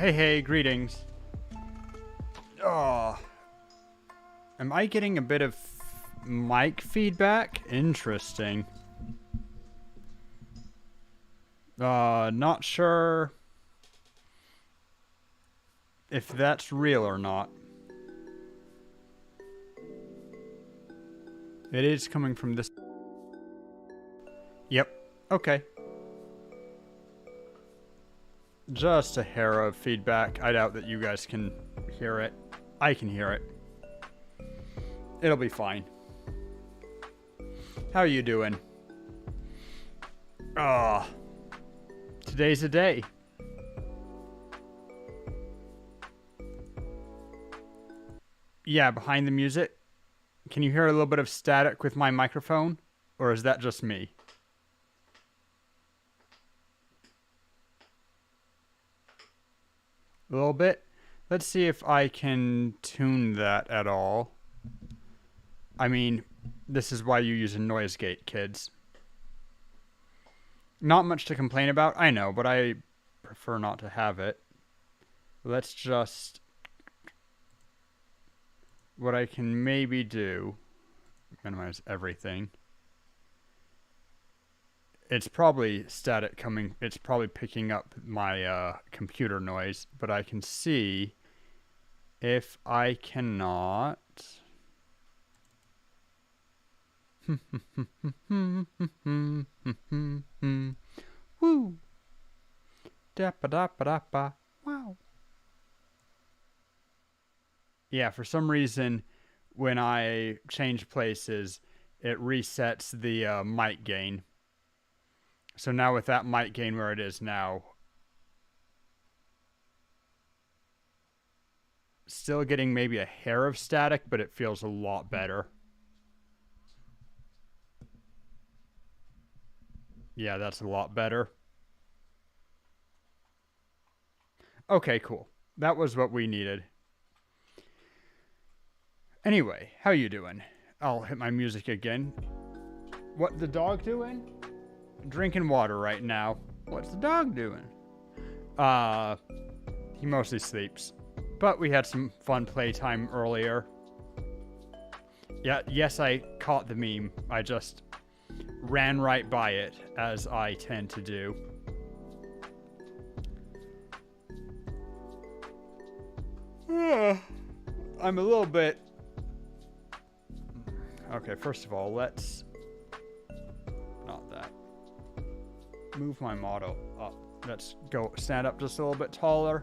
Hey, greetings. Oh, am I getting a bit of mic feedback? Interesting. Not sure if that's real or not. It is coming from this. Yep. Okay. Just a hair of feedback. I doubt that you guys can hear it. I can hear it. It'll be fine. How are you doing? Today's the day. Yeah, behind the music. Can you hear a little bit of static with my microphone? Or is that just me? A little bit? Let's see if I can tune that at all. I mean, this is why you use a noise gate, kids. Not much to complain about, I know, but I prefer not to have it. Let's just... What I can maybe do... Minimize everything. It's probably static coming... It's probably picking up my computer noise, but I can see if I cannot... Woo! Da-ba-da-ba-da-ba. Wow. Yeah, for some reason, when I change places, it resets the mic gain. So now with that mic gain where it is now, still getting maybe a hair of static, but it feels a lot better. Yeah, that's a lot better. Okay, cool. That was what we needed. Anyway, how you doing? I'll hit my music again. What the dog doing? Drinking water right now. What's the dog doing? He mostly sleeps. But we had some fun playtime earlier. Yeah, yes, I caught the meme. I just ran right by it, as I tend to do. I'm a little bit... Okay, first of all, let's... Not that. Move my model up. Let's go stand up just a little bit taller.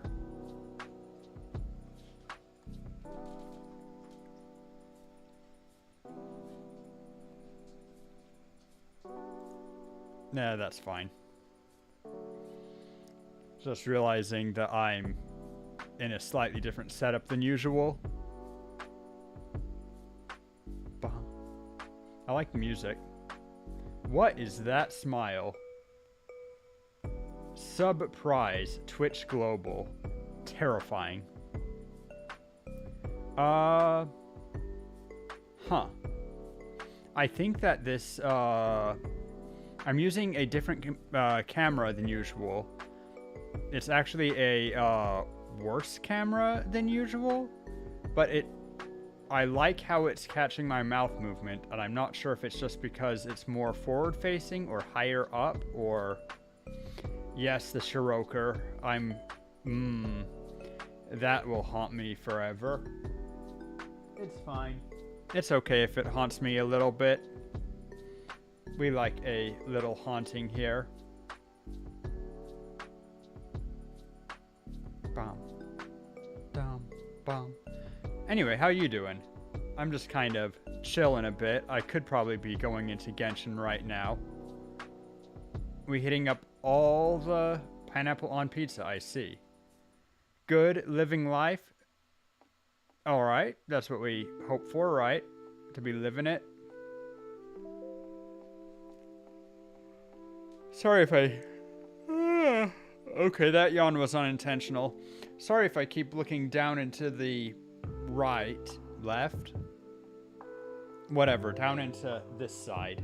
Nah, that's fine. Just realizing that I'm in a slightly different setup than usual. I like the music. What is that smile? Sub prize, Twitch Global. Terrifying. Huh. I think that this, I'm using a different camera than usual. It's actually a worse camera than usual, but I like how it's catching my mouth movement, and I'm not sure if it's just because it's more forward-facing or higher up, or... Yes, the Shiroker. That will haunt me forever. It's fine. It's okay if it haunts me a little bit. We like a little haunting here. Bum. Dum. Bum. Anyway, how you doing? I'm just kind of chilling a bit. I could probably be going into Genshin right now. We hitting up all the pineapple on pizza, I see. Good living life. Alright, that's what we hope for, right? To be living it. Sorry if I... Okay, that yawn was unintentional. Sorry if I keep looking down into the right, left. Whatever, down into this side.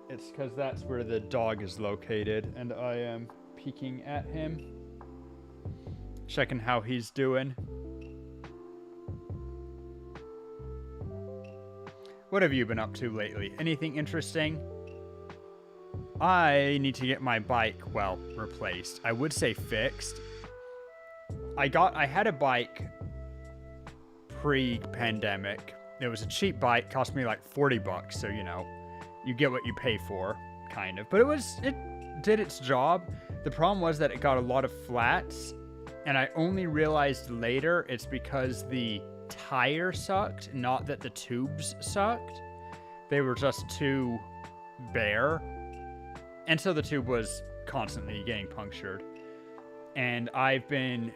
It's because that's where the dog is located, and I am peeking at him. Checking how he's doing. What have you been up to lately? Anything interesting? I need to get my bike, well, replaced. I would say fixed. I had a bike pre-pandemic. It was a cheap bike, cost me like $40, so you know, you get what you pay for, kind of. But it did its job. The problem was that it got a lot of flats, and I only realized later it's because the tire sucked, not that the tubes sucked. They were just too bare. And so the tube was constantly getting punctured. And I've been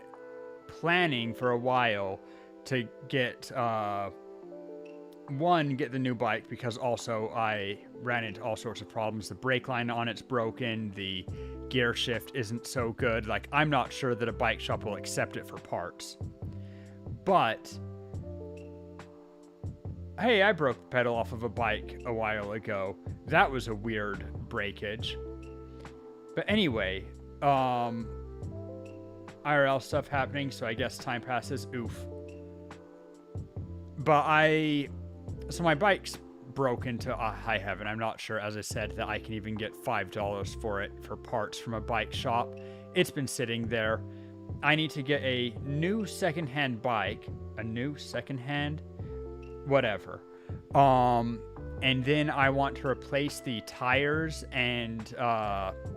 planning for a while to get, get the new bike, because also I ran into all sorts of problems. The brake line on it's broken. The gear shift isn't so good. Like, I'm not sure that a bike shop will accept it for parts. But hey, I broke the pedal off of a bike a while ago. That was a weird breakage. But anyway, IRL stuff happening, so I guess time passes. Oof. But so my bike's broken to high heaven. I'm not sure, as I said, that I can even get $5 for it for parts from a bike shop. It's been sitting there. I need to get a new secondhand bike. A new secondhand? Whatever. And then I want to replace the tires and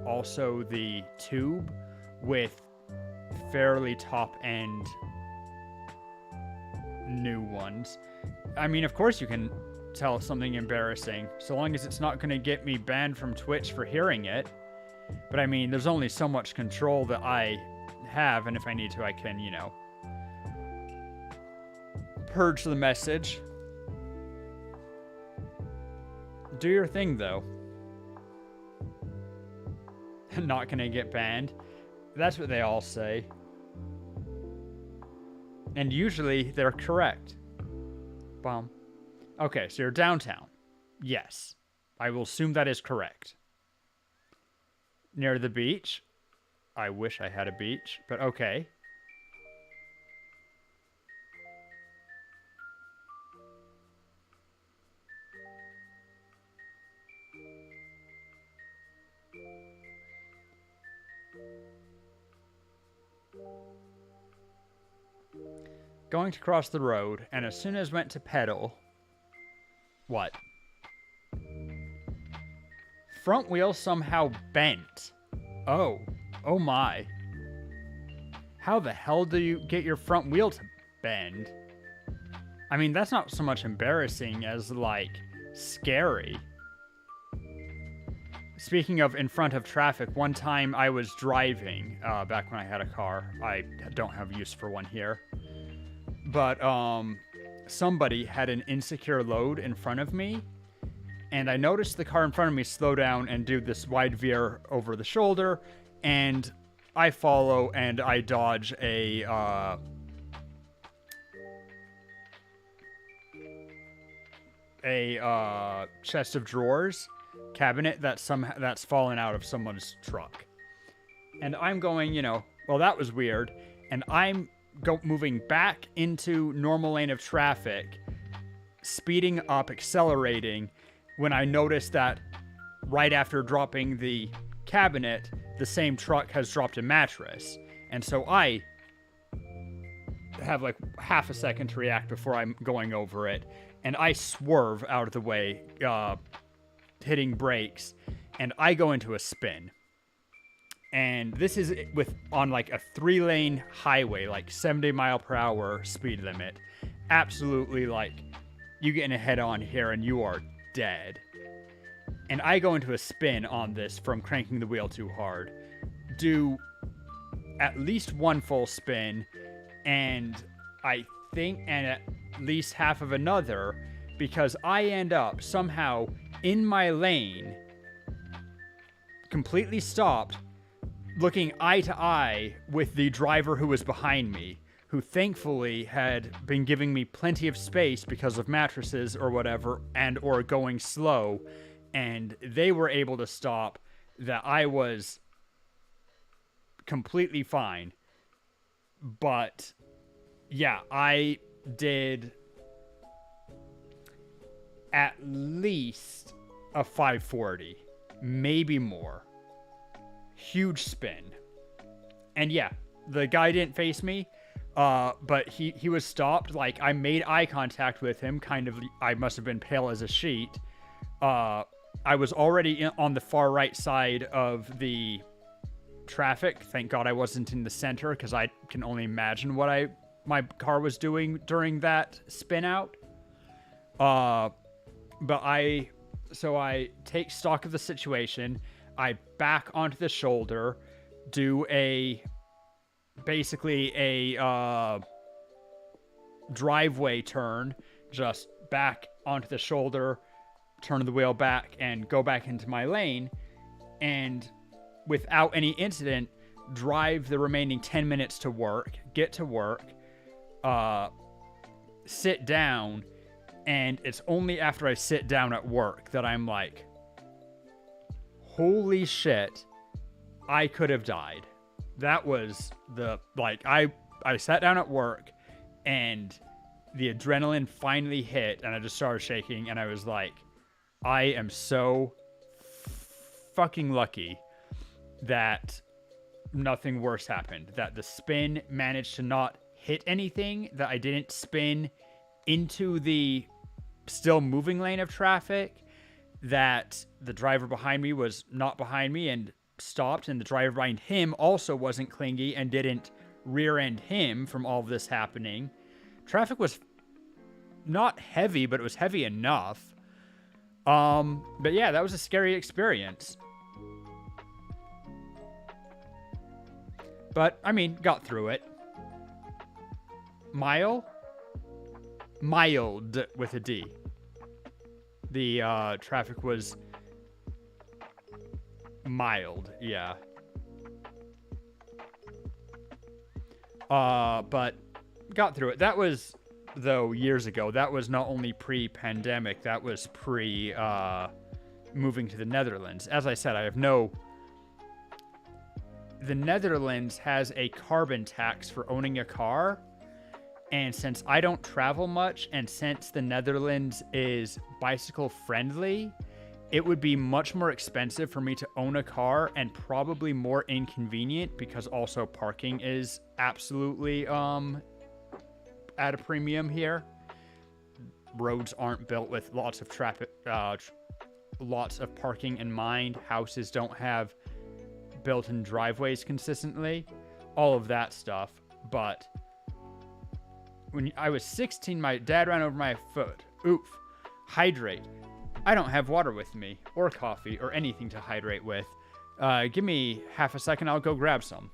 also the tube with fairly top-end new ones. I mean, of course you can tell something embarrassing, so long as it's not going to get me banned from Twitch for hearing it. But I mean, there's only so much control that I have, and if I need to, I can, you know, purge the message. Do your thing, though. Not gonna get banned. That's what they all say. And usually they're correct. Bum. Okay, so you're downtown. Yes. I will assume that is correct. Near the beach? I wish I had a beach, but okay. Going to cross the road, and as soon as went to pedal... What? Front wheel somehow bent. Oh. Oh my. How the hell do you get your front wheel to bend? I mean, that's not so much embarrassing as, like, scary. Speaking of in front of traffic, one time I was driving, back when I had a car. I don't have use for one here. But, somebody had an insecure load in front of me, and I noticed the car in front of me slow down and do this wide veer over the shoulder, and I follow and I dodge a chest of drawers cabinet that's fallen out of someone's truck. And I'm going, you know, well, that was weird, and I'm moving back into normal lane of traffic, speeding up, accelerating, when I notice that right after dropping the cabinet, the same truck has dropped a mattress. And so I have like half a second to react before I'm going over it, and I swerve out of the way, hitting brakes, and I go into a spin. And this is on like a 3-lane highway, like 70-mile-per-hour speed limit. Absolutely, like, you get in a head-on here and you are dead. And I go into a spin on this from cranking the wheel too hard. Do at least one full spin, and I think, and at least half of another, because I end up somehow in my lane, completely stopped, looking eye to eye with the driver who was behind me, who thankfully had been giving me plenty of space because of mattresses or whatever, and or going slow, and they were able to stop. That I was completely fine. But yeah, I did at least a 540, maybe more. Huge spin. And yeah, the guy didn't face me, but he was stopped. Like, I made eye contact with him, kind of. I must have been pale as a sheet. I was already on the far right side of the traffic. Thank God I wasn't in the center, because I can only imagine what my car was doing during that spin out. But I take stock of the situation. I back onto the shoulder, do basically a driveway turn, just back onto the shoulder, turn the wheel back, and go back into my lane, and without any incident, drive the remaining 10 minutes to work, get to work, sit down, and it's only after I sit down at work that I'm like, holy shit, I could have died. That was I sat down at work, and the adrenaline finally hit, and I just started shaking, and I was like, I am so fucking lucky that nothing worse happened. That the spin managed to not hit anything, that I didn't spin into the still moving lane of traffic, that the driver behind me was not behind me and stopped, and the driver behind him also wasn't clingy and didn't rear end him from all of this happening. Traffic was not heavy, but it was heavy enough. But yeah, that was a scary experience. But, I mean, got through it. Mild with a D. The traffic was mild, yeah. But got through it. That was, though, years ago. That was not only pre-pandemic, that was moving to the Netherlands. As I said, the Netherlands has a carbon tax for owning a car. And since I don't travel much, and since the Netherlands is bicycle friendly, it would be much more expensive for me to own a car, and probably more inconvenient, because also parking is absolutely at a premium here. Roads aren't built with lots of traffic, lots of parking in mind. Houses don't have built-in driveways consistently. All of that stuff. But when I was 16, my dad ran over my foot. Oof. Hydrate. I don't have water with me, or coffee, or anything to hydrate with. Give me half a second, I'll go grab some.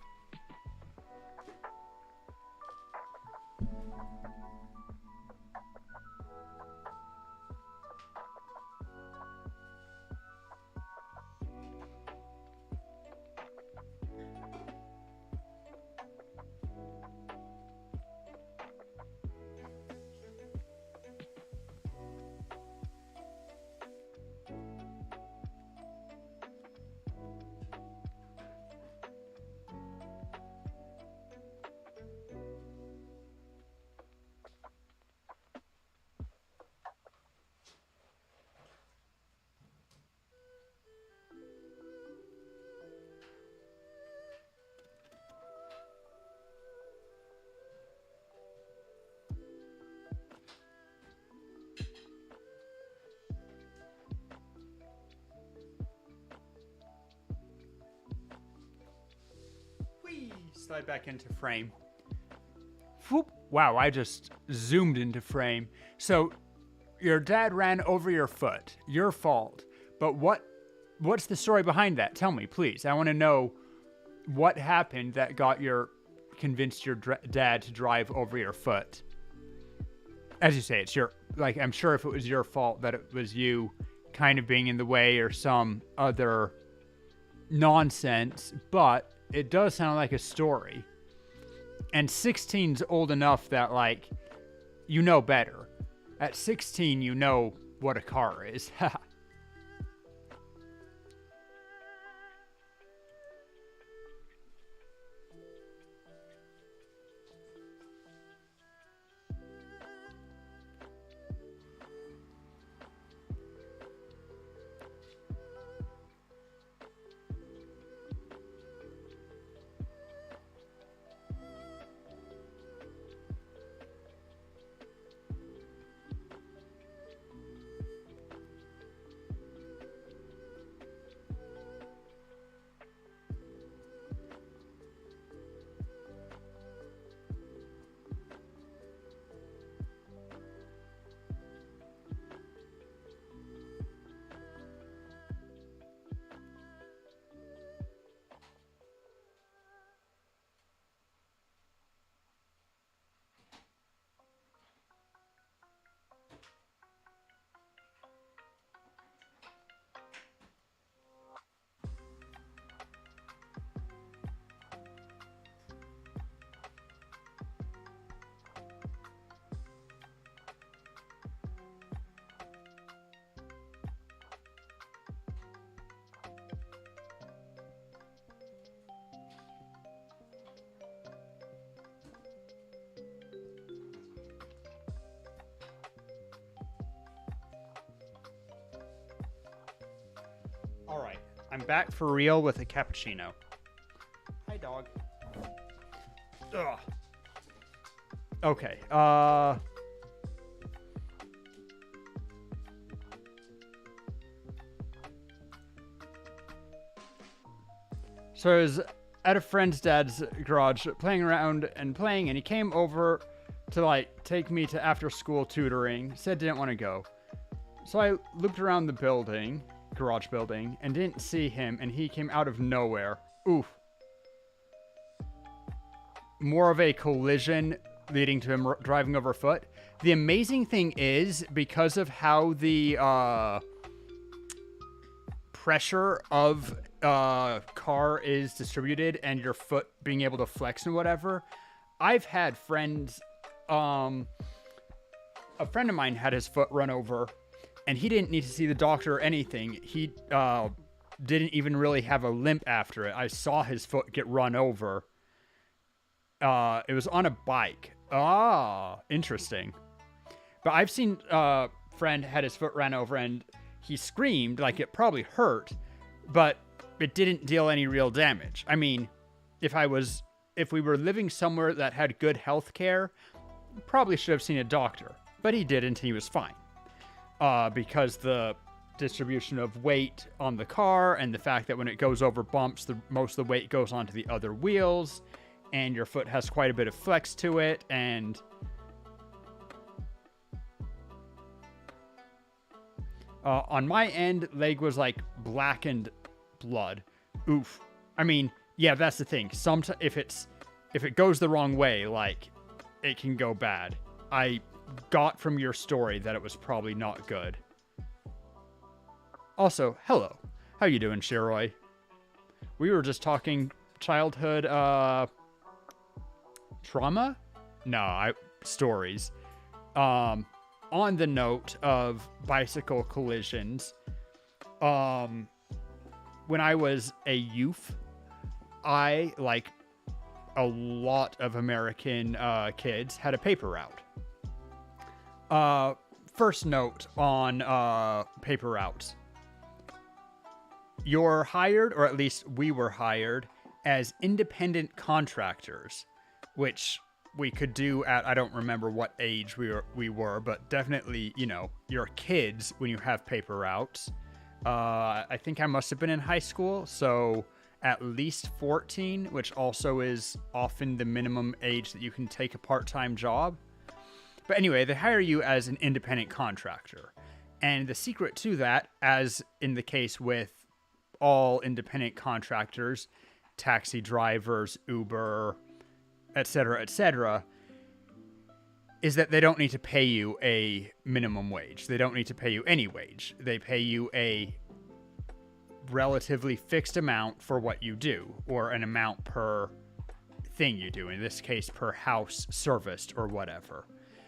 Slide back into frame. Whoop. Wow, I just zoomed into frame. So, your dad ran over your foot. Your fault. But what's the story behind that? Tell me, please. I want to know what happened that convinced your dad to drive over your foot. As you say, it's I'm sure if it was your fault, that it was you kind of being in the way or some other nonsense, but it does sound like a story. And 16's old enough that, you know better. At 16, you know what a car is. I'm back for real with a cappuccino. Hi, dog. Ugh. Okay, so I was at a friend's dad's garage playing around and playing, and he came over to, like, take me to after-school tutoring. Said didn't want to go. So I looped around the building, garage building, and didn't see him, and he came out of nowhere. Oof. More of a collision leading to him driving over foot. The amazing thing is, because of how the pressure of car is distributed and your foot being able to flex and whatever, I've had friends, a friend of mine had his foot run over, and he didn't need to see the doctor or anything. He didn't even really have a limp after it. I saw his foot get run over. It was on a bike. Ah, interesting. But I've seen a friend had his foot ran over and he screamed like it probably hurt, but it didn't deal any real damage. I mean, if we were living somewhere that had good health care, probably should have seen a doctor, but he didn't and he was fine. Because the distribution of weight on the car and the fact that when it goes over bumps, most of the weight goes onto the other wheels, and your foot has quite a bit of flex to it, and on my end, leg was like blackened blood. Oof. I mean, yeah, that's the thing. Sometimes if it goes the wrong way, like, it can go bad. I got from your story that it was probably not good. Also, hello. How you doing, Shiroy? We were just talking childhood, trauma? No, stories. On the note of bicycle collisions, when I was a youth, I, like a lot of American kids, had a paper route. First note on paper routes. You're hired, or at least we were hired, as independent contractors, which we could do at, I don't remember what age we were, but definitely, you know, you're kids when you have paper routes. I think I must have been in high school, so at least 14, which also is often the minimum age that you can take a part-time job. But anyway, they hire you as an independent contractor. And the secret to that, as in the case with all independent contractors, taxi drivers, Uber, etc., is that they don't need to pay you a minimum wage. They don't need to pay you any wage. They pay you a relatively fixed amount for what you do, or an amount per thing you do, in this case per house serviced or whatever.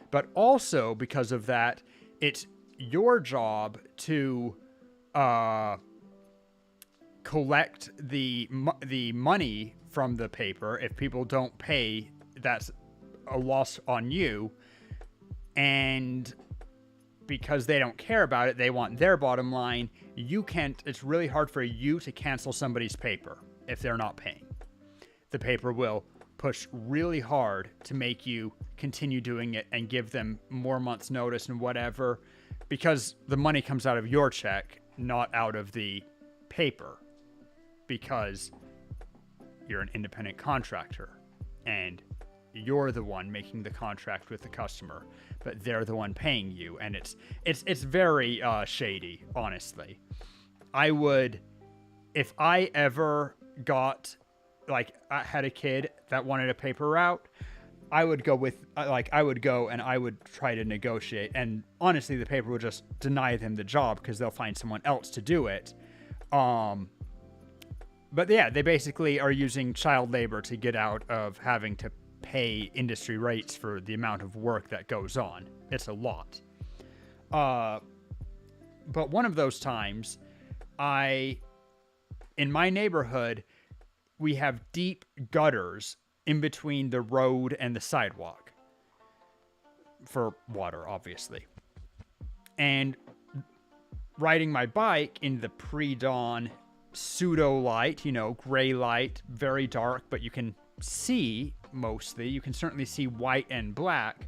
But also, because of that, it's your job to collect the money from the paper. If people don't pay, that's a loss on you. And because they don't care about it, they want their bottom line. It's really hard for you to cancel somebody's paper if they're not paying. The paper will push really hard to make you continue doing it and give them more months notice and whatever, because the money comes out of your check, not out of the paper, because you're an independent contractor and you're the one making the contract with the customer, but they're the one paying you. And it's very shady, honestly. I would, if I ever got, like, I had a kid that wanted a paper route, I would go and I would try to negotiate. And honestly, the paper would just deny them the job because they'll find someone else to do it. But yeah, they basically are using child labor to get out of having to pay industry rates for the amount of work that goes on. It's a lot. But one of those times, in my neighborhood, we have deep gutters in between the road and the sidewalk for water, obviously. And riding my bike in the pre-dawn pseudo light, gray light, very dark, but you can see mostly. You can certainly see white and black.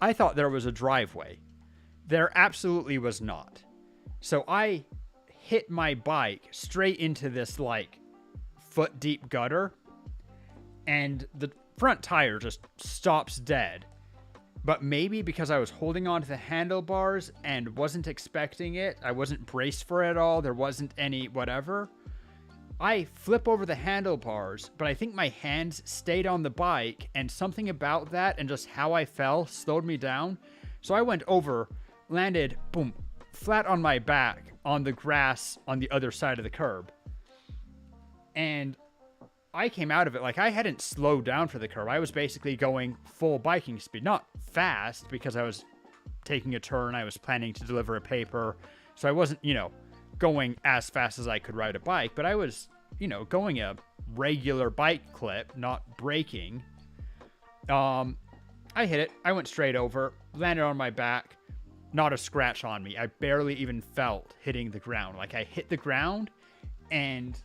I thought there was a driveway. There absolutely was not. So I hit my bike straight into this like foot deep gutter, and the front tire just stops dead. But maybe because I was holding on to the handlebars and wasn't expecting it, I wasn't braced for it at all, there wasn't any whatever, I flip over the handlebars, but I think my hands stayed on the bike, and something about that and just how I fell slowed me down. So I went over, landed, boom, flat on my back on the grass on the other side of the curb. And I came out of it like I hadn't slowed down for the curb. I was basically going full biking speed. Not fast, because I was taking a turn. I was planning to deliver a paper. So I wasn't, going as fast as I could ride a bike. But I was, going a regular bike clip, not braking. I hit it. I went straight over, landed on my back. Not a scratch on me. I barely even felt hitting the ground. Like, I hit the ground, and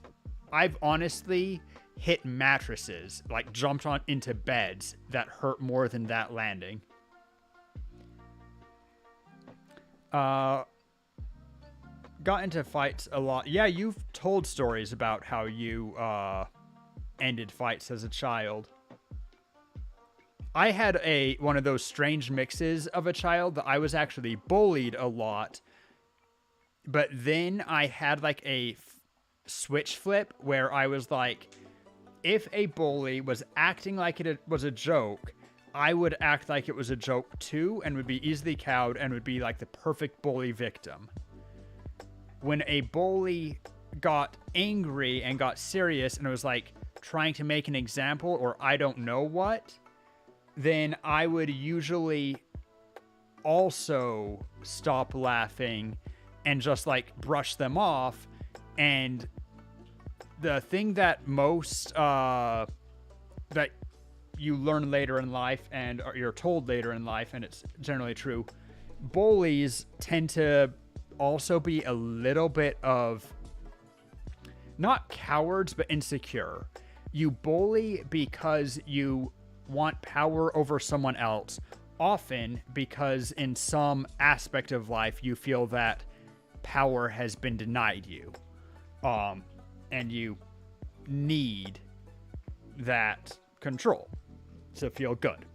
I've honestly hit mattresses, like jumped on into beds that hurt more than that landing. Got into fights a lot. Yeah, you've told stories about how you ended fights as a child. I had one of those strange mixes of a child that I was actually bullied a lot, but then I had like a switch flip where I was like, if a bully was acting like it was a joke, I would act like it was a joke too, and would be easily cowed and would be like the perfect bully victim. When a bully got angry and got serious and was like trying to make an example or I don't know what, then I would usually also stop laughing and just like brush them off. And the thing that most that you learn later in life and you're told later in life, and it's generally true, bullies tend to also be a little bit of not cowards but insecure. You bully because you want power over someone else, often because in some aspect of life you feel that power has been denied you, and you need that control to feel good.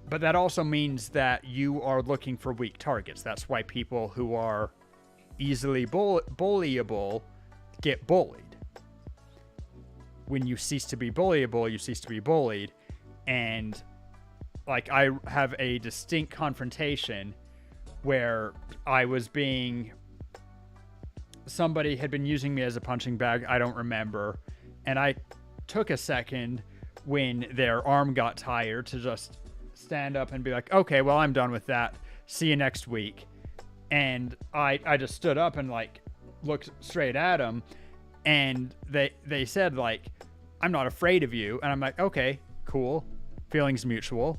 But that also means that you are looking for weak targets. That's why people who are easily bullyable get bullied. When you cease to be bullyable, you cease to be bullied. And like, I have a distinct confrontation where somebody had been using me as a punching bag. I don't remember. And I took a second when their arm got tired to just stand up and be like, okay, well, I'm done with that. See you next week. And I just stood up and like looked straight at them. And they said like, I'm not afraid of you. And I'm like, okay, cool. Feelings mutual.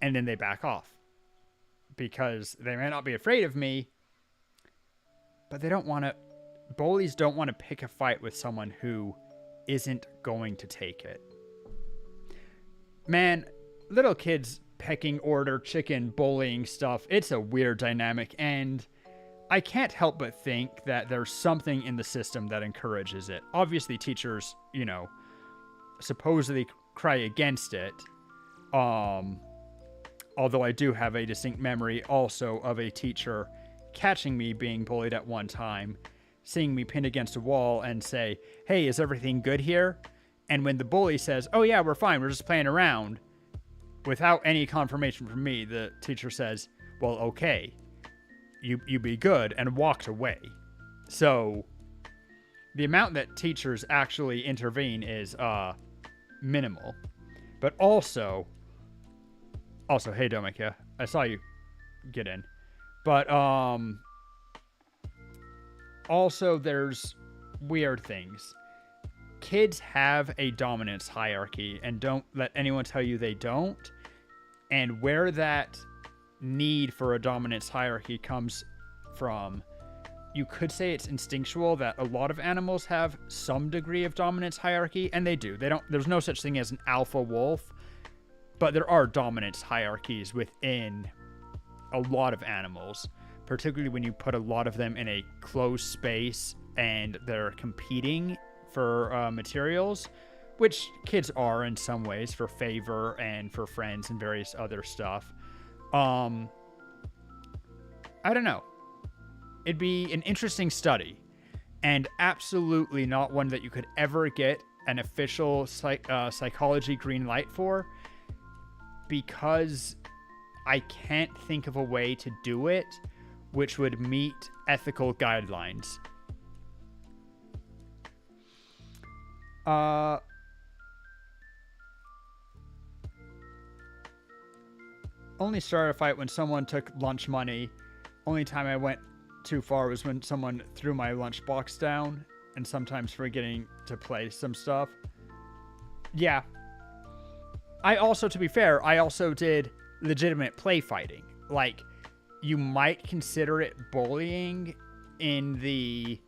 And then they back off because they may not be afraid of me, but bullies don't want to pick a fight with someone who isn't going to take it. Man, little kids pecking order, chicken, bullying stuff, it's a weird dynamic, and I can't help but think that there's something in the system that encourages it. Obviously, teachers, supposedly cry against it. Although I do have a distinct memory also of a teacher catching me being bullied at one time, seeing me pinned against a wall and say, hey, is everything good here? And when the bully says, oh yeah, we're fine, we're just playing around, without any confirmation from me, the teacher says, well, okay, you be good, and walked away. So the amount that teachers actually intervene is minimal. But also, hey, Domika, I saw you get in. But also there's weird things. Kids have a dominance hierarchy, and don't let anyone tell you they don't. And where that need for a dominance hierarchy comes from, you could say it's instinctual that a lot of animals have some degree of dominance hierarchy, and they do. There's no such thing as an alpha wolf, but there are dominance hierarchies within a lot of animals, particularly when you put a lot of them in a closed space and they're competing for materials, which kids are in some ways for favor and for friends and various other stuff. I don't know. It'd be an interesting study, and absolutely not one that you could ever get an official psychology green light for, because I can't think of a way to do it which would meet ethical guidelines. Only started a fight when someone took lunch money. Only time I went too far was when someone threw my lunchbox down, and sometimes forgetting to place some stuff. Yeah. I also, to be fair, I also did legitimate play fighting. Like, you might consider it bullying in the,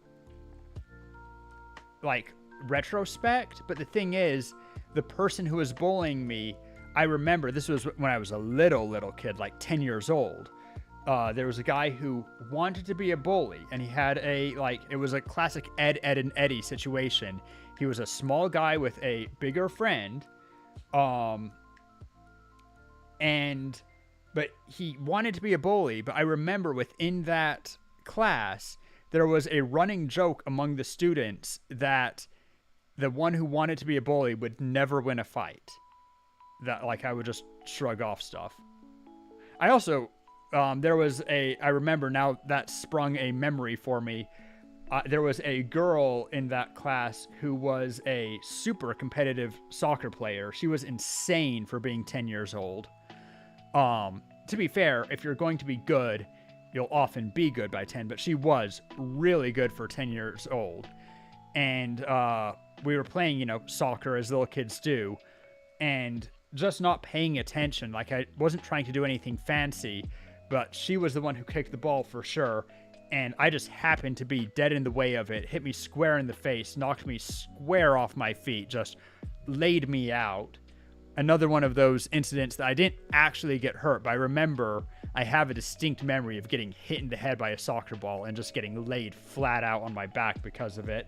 like, retrospect, but the thing is, the person who was bullying me, I remember, this was when I was a little kid, like 10 years old. There was a guy who wanted to be a bully, and he had it was a classic Ed, and Eddie situation. He was a small guy with a bigger friend, but he wanted to be a bully. But I remember within that class, there was a running joke among the students that the one who wanted to be a bully would never win a fight. That, like, I would just shrug off stuff. I also... I remember now that sprung a memory for me. There was a girl in that class who was a super competitive soccer player. She was insane for being 10 years old. To be fair, if you're going to be good, you'll often be good by 10, but she was really good for 10 years old. And we were playing, soccer as little kids do, and just not paying attention. Like, I wasn't trying to do anything fancy, but she was the one who kicked the ball for sure, and I just happened to be dead in the way of it, hit me square in the face, knocked me square off my feet, just laid me out. Another one of those incidents that I didn't actually get hurt, but I remember I have a distinct memory of getting hit in the head by a soccer ball and just getting laid flat out on my back because of it.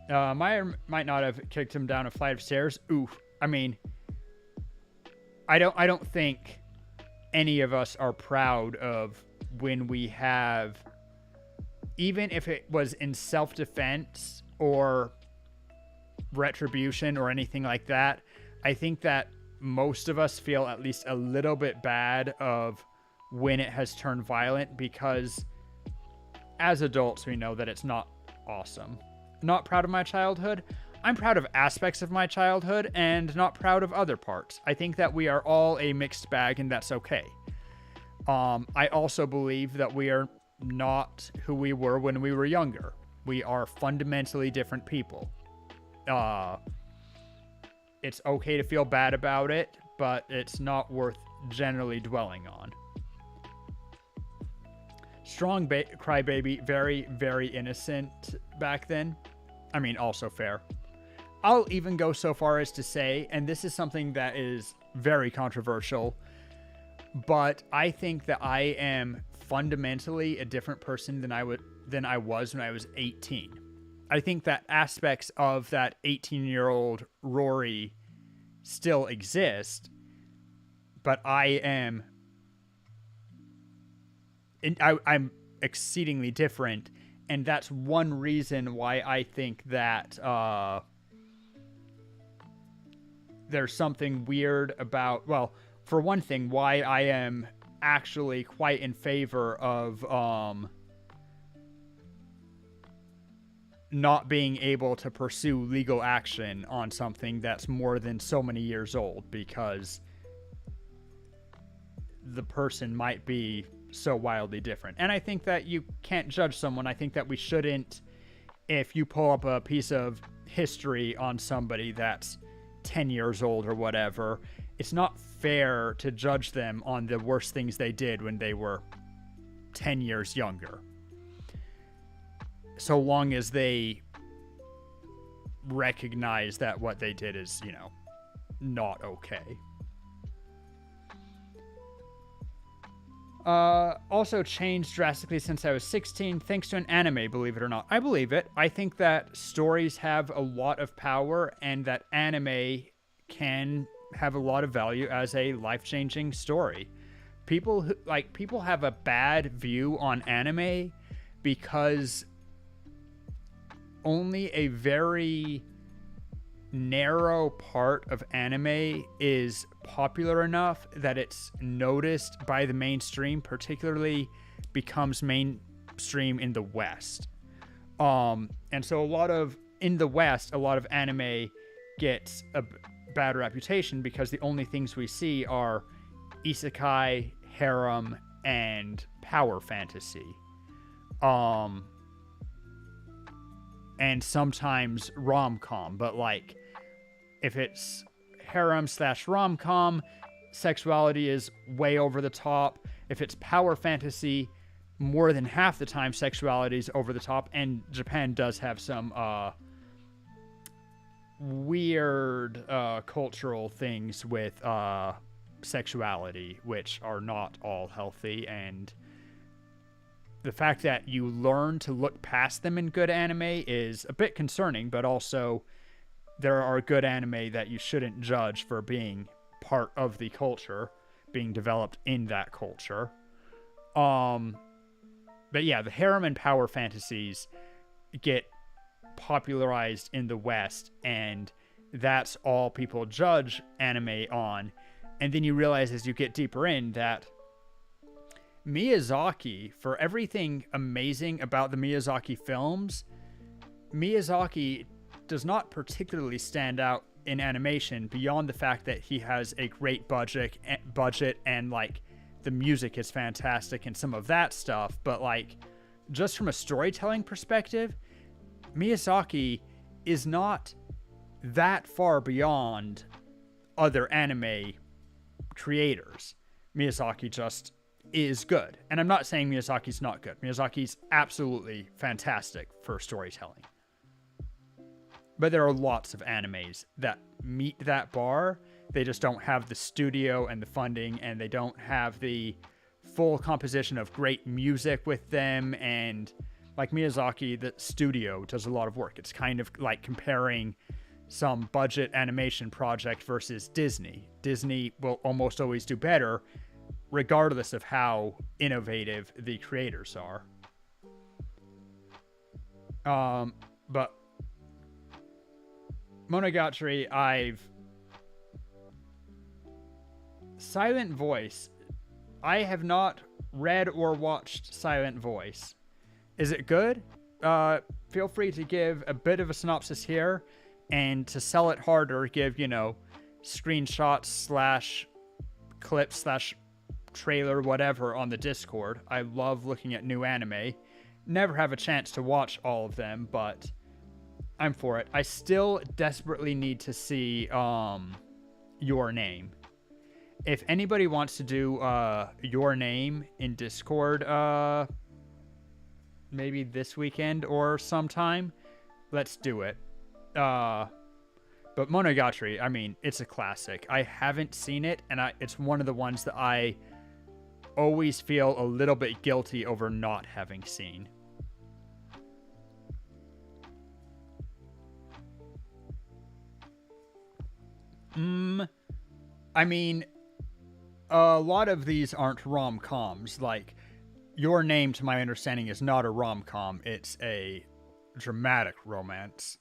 Might not have kicked him down a flight of stairs. Oof. I mean, I don't think any of us are proud of when we have, even if it was in self-defense or retribution or anything like that, I think that most of us feel at least a little bit bad of when it has turned violent, because as adults we know that it's not awesome. Not proud of my childhood. I'm proud of aspects of my childhood and not proud of other parts. I think that we are all a mixed bag, and that's okay. I also believe that we are not who we were when we were younger. We are fundamentally different people. It's okay to feel bad about it, but it's not worth generally dwelling on. Strong crybaby, very, very innocent back then. I mean, also fair. I'll even go so far as to say, and this is something that is very controversial, but I think that I am fundamentally a different person than I was when I was 18. I think that aspects of that 18-year-old Rory still exist, but I'm exceedingly different, and that's one reason why I think that there's something weird about, well, for one thing, why I am actually quite in favor of not being able to pursue legal action on something that's more than so many years old, because the person might be so wildly different. And I think that you can't judge someone. I think that we shouldn't, if you pull up a piece of history on somebody that's 10 years old or whatever, it's not fair to judge them on the worst things they did when they were 10 years younger. So long as they recognize that what they did is, you know, not okay. Also changed drastically since I was 16 thanks to an anime, believe it or not. I believe it. I think that stories have a lot of power and that anime can have a lot of value as a life-changing story. People have a bad view on anime because only a very narrow part of anime is popular enough that it's noticed by the mainstream, particularly becomes mainstream in the West. And so in the West, a lot of anime gets a bad reputation because the only things we see are isekai, harem, and power fantasy. And sometimes rom-com, but like if it's harem/rom-com, sexuality is way over the top. If it's power fantasy, more than half the time sexuality is over the top, and Japan does have some weird cultural things with sexuality, which are not all healthy, and the fact that you learn to look past them in good anime is a bit concerning, but also there are good anime that you shouldn't judge for being part of the culture, being developed in that culture. But yeah, the harem and power fantasies get popularized in the West, and that's all people judge anime on. And then you realize as you get deeper in that Miyazaki, for everything amazing about the Miyazaki films, Miyazaki does not particularly stand out in animation beyond the fact that he has a great budget and like the music is fantastic and some of that stuff. But like just from a storytelling perspective, Miyazaki is not that far beyond other anime creators. Miyazaki just is good. And I'm not saying Miyazaki's not good. Miyazaki's absolutely fantastic for storytelling. But there are lots of animes that meet that bar. They just don't have the studio and the funding, and they don't have the full composition of great music with them. And like Miyazaki, the studio does a lot of work. It's kind of like comparing some budget animation project versus Disney. Disney will almost always do better regardless of how innovative the creators are. But Monogatari, Silent Voice. I have not read or watched Silent Voice. Is it good? Feel free to give a bit of a synopsis here, and to sell it harder, give, screenshots / clips / trailer, whatever, on the Discord. I love looking at new anime. Never have a chance to watch all of them, but I'm for it. I still desperately need to see Your Name. If anybody wants to do Your Name in Discord, maybe this weekend or sometime, let's do it. But Monogatari, I mean, it's a classic. I haven't seen it, and it's one of the ones that I always feel a little bit guilty over not having seen. I mean, a lot of these aren't rom-coms. Like, Your Name, to my understanding, is not a rom-com. It's a dramatic romance.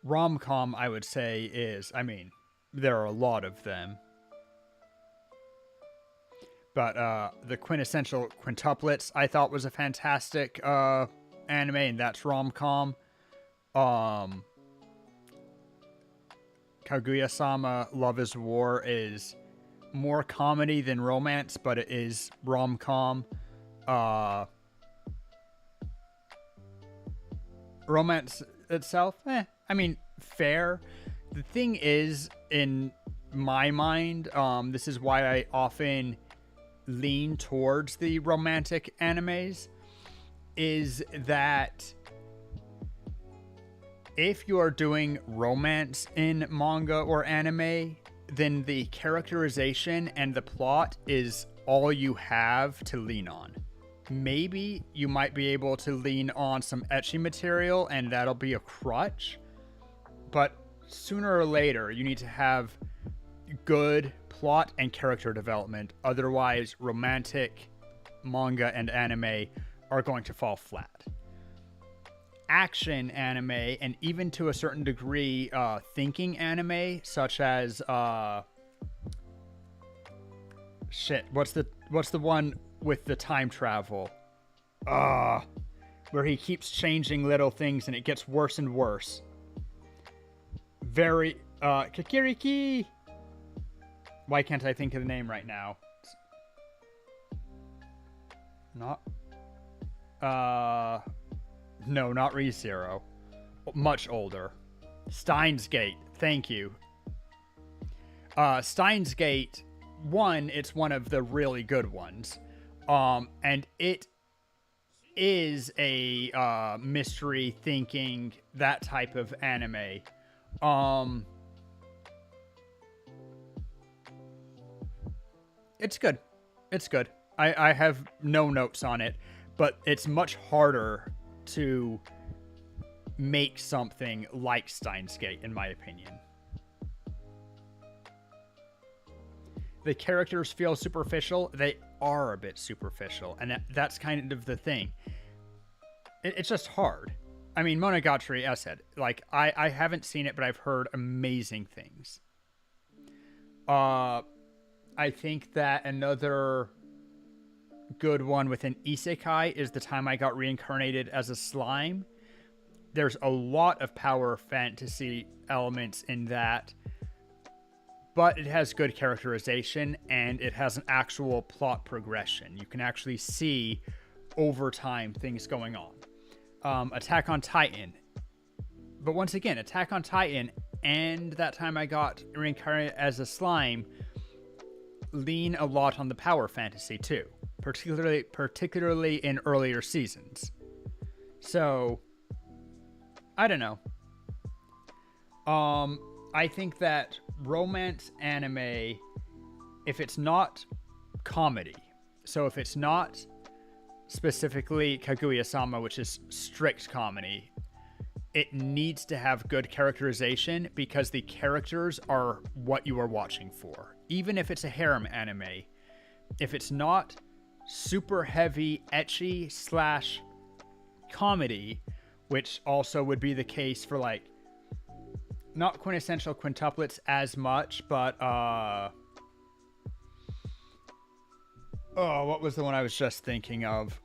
Rom-com, I would say, is... I mean, there are a lot of them. But the Quintessential Quintuplets, I thought, was a fantastic anime, and that's rom-com. Kaguya-sama Love is War is more comedy than romance, but it is rom-com. Romance itself, I mean, fair. The thing is, in my mind, this is why I often lean towards the romantic animes, is that if you are doing romance in manga or anime, then the characterization and the plot is all you have to lean on. Maybe you might be able to lean on some ecchi material and that'll be a crutch, but sooner or later you need to have good plot and character development. Otherwise, romantic manga and anime are going to fall flat. Action anime, and even to a certain degree, thinking anime, such as what's the one with the time travel? Where he keeps changing little things and it gets worse and worse. Very Kakiriki. Why can't I think of the name right now? No, not ReZero. Much older. Steins Gate. Thank you. Steins Gate, it's one of the really good ones. And it is a mystery thinking, that type of anime. It's good. It's good. I have no notes on it, but it's much harder to make something like Steins Gate, in my opinion. The characters feel superficial. They are a bit superficial, and that's kind of the thing. It's just hard. I mean, Monogatari, as I said, like, I haven't seen it, but I've heard amazing things. I think that another good one within Isekai is The Time I Got Reincarnated as a Slime. There's a lot of power fantasy elements in that, but it has good characterization and it has an actual plot progression. You can actually see over time things going on. Attack on Titan. But once again, Attack on Titan and That Time I Got Reincarnated as a Slime lean a lot on the power fantasy too, particularly in earlier seasons. So, I don't know. I think that romance anime, if it's not comedy, so if it's not specifically Kaguya-sama, which is strict comedy, it needs to have good characterization because the characters are what you are watching for. Even if it's a harem anime, if it's not super heavy ecchi / comedy, which also would be the case for, like, not quintessential quintuplets as much, but what was the one I was just thinking of?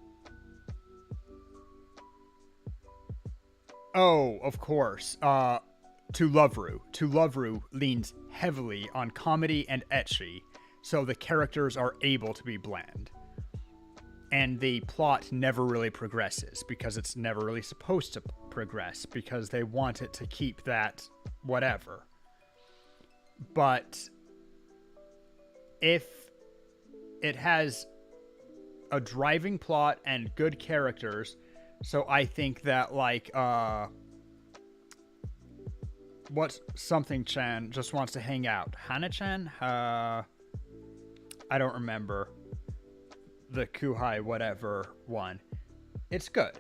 Oh, of course. To Love-Ru. To Love-Ru leans heavily on comedy and ecchi, so the characters are able to be bland. And the plot never really progresses, because it's never really supposed to progress, because they want it to keep that whatever. But if it has a driving plot and good characters, so I think that, like, what's something-chan just wants to hang out? Hana-chan? I don't remember. The Kuhai whatever one. It's good.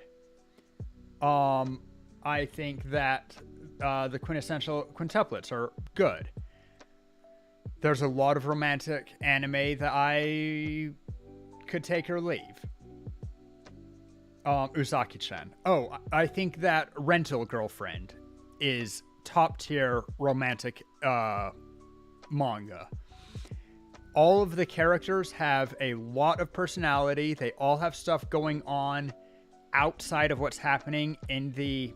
I think that the quintessential quintuplets are good. There's a lot of romantic anime that I could take or leave. Uzaki-chan. Oh, I think that Rental Girlfriend is top tier romantic manga. All of the characters have a lot of personality. They all have stuff going on outside of what's happening in the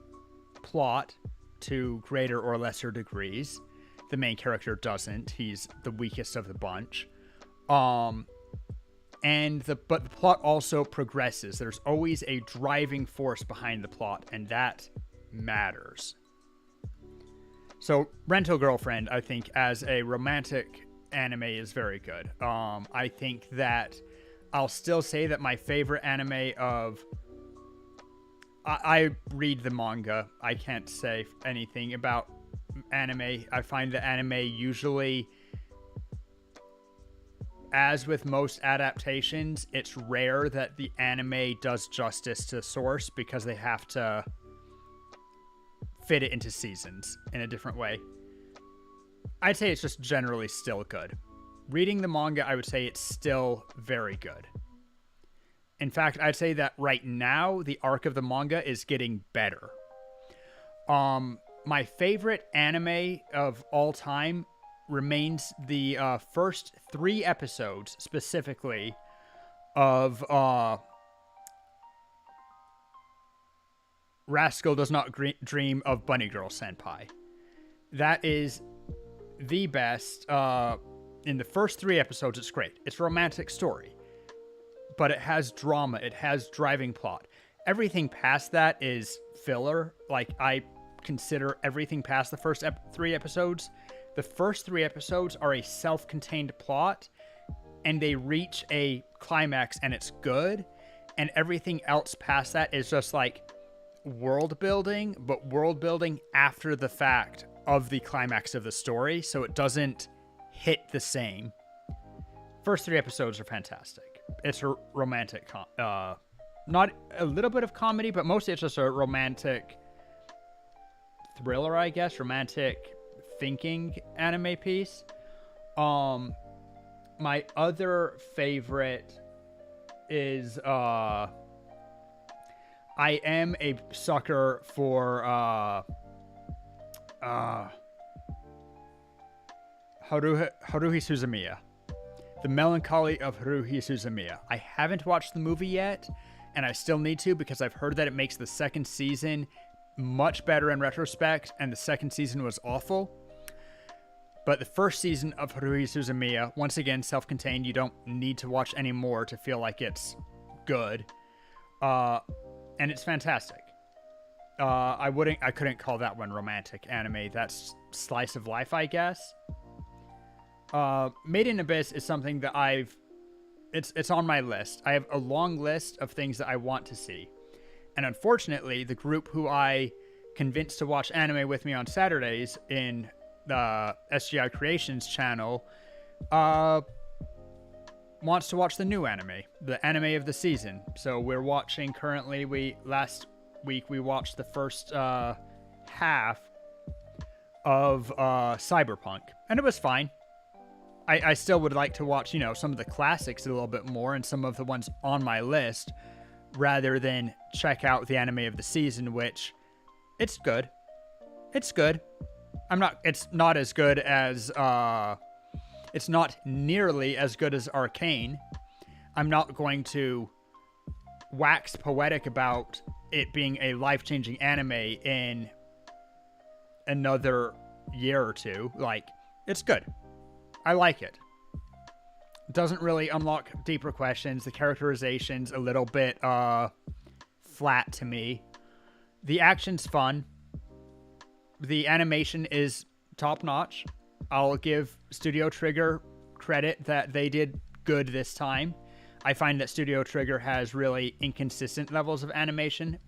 plot to greater or lesser degrees. The main character doesn't. He's the weakest of the bunch. But the plot also progresses. There's always a driving force behind the plot, and that matters. So Rental Girlfriend, I think, as a romantic anime is very good. I think that I'll still say that my favorite anime of I read the manga. I can't say anything about anime. I find the anime usually, as with most adaptations, it's rare that the anime does justice to the source because they have to fit it into seasons in a different way. I'd say it's just generally still good. Reading the manga, I would say it's still very good. In fact, I'd say that right now, the arc of the manga is getting better. My favorite anime of all time remains the first 3 episodes, specifically, of Rascal Does Not Dream of Bunny Girl Senpai. That is the best. In the first 3 episodes, it's great. It's a romantic story. But it has drama. It has driving plot. Everything past that is filler. Like, I consider everything past the first 3 episodes. The first 3 episodes are a self-contained plot, and they reach a climax, and it's good. And everything else past that is just like world building, but world building after the fact of the climax of the story, so it doesn't hit the same. First 3 episodes are fantastic. It's a romantic, not a little bit of comedy, but mostly it's just a romantic thriller, I guess, romantic thinking anime piece. My other favorite is, I am a sucker for, Haruhi Suzumiya. The Melancholy of Haruhi Suzumiya. I haven't watched the movie yet, and I still need to because I've heard that it makes the second season much better in retrospect, and the second season was awful. But the first season of Haruhi Suzumiya, once again, self-contained. You don't need to watch any more to feel like it's good. And it's fantastic. I couldn't call that one romantic anime. That's slice of life, I guess. Made in Abyss is something that it's on my list. I have a long list of things that I want to see. And unfortunately, the group who I convinced to watch anime with me on Saturdays in the SGI Creations channel, wants to watch the new anime, the anime of the season. So we're watching currently, last week we watched the first half of Cyberpunk, and it was fine. I still would like to watch, some of the classics a little bit more and some of the ones on my list rather than check out the anime of the season, which it's good. It's good. It's not as good as, it's not nearly as good as Arcane. I'm not going to wax poetic about it being a life-changing anime in another year or two. Like, it's good. I like it. Doesn't really unlock deeper questions. The characterization's a little bit flat to me. The action's fun. The animation is top-notch. I'll give Studio Trigger credit that they did good this time. I find that Studio Trigger has really inconsistent levels of animation,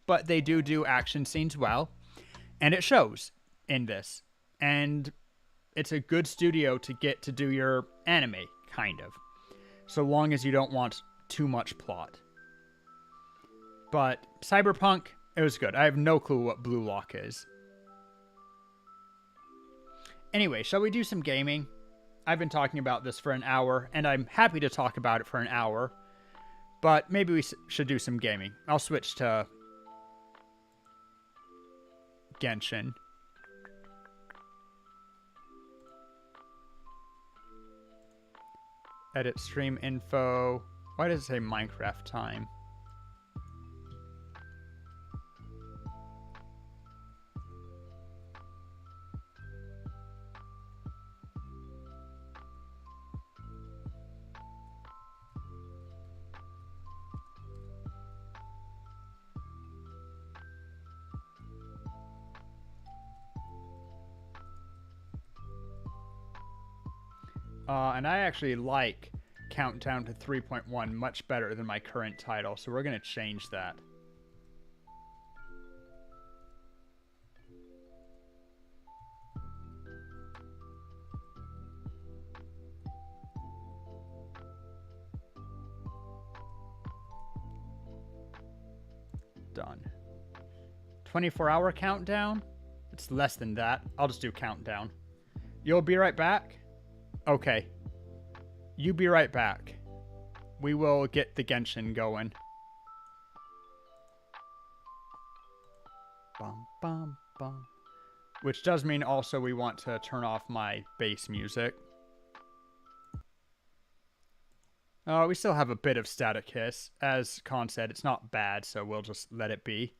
but they do action scenes well, and it shows in this. And it's a good studio to get to do your anime, kind of. So long as you don't want too much plot. But Cyberpunk, it was good. I have no clue what Blue Lock is. Anyway, shall we do some gaming? I've been talking about this for an hour, and I'm happy to talk about it for an hour. But maybe we should do some gaming. I'll switch to Genshin. Edit stream info. Why does it say Minecraft time? And I actually like Countdown to 3.1 much better than my current title, so we're going to change that. Done. 24-hour countdown? It's less than that. I'll just do countdown. You'll be right back? Okay. You be right back. We will get the Genshin going. Bum, bum, bum. Which does mean also we want to turn off my bass music. We still have a bit of static hiss. As Khan said, it's not bad, so we'll just let it be.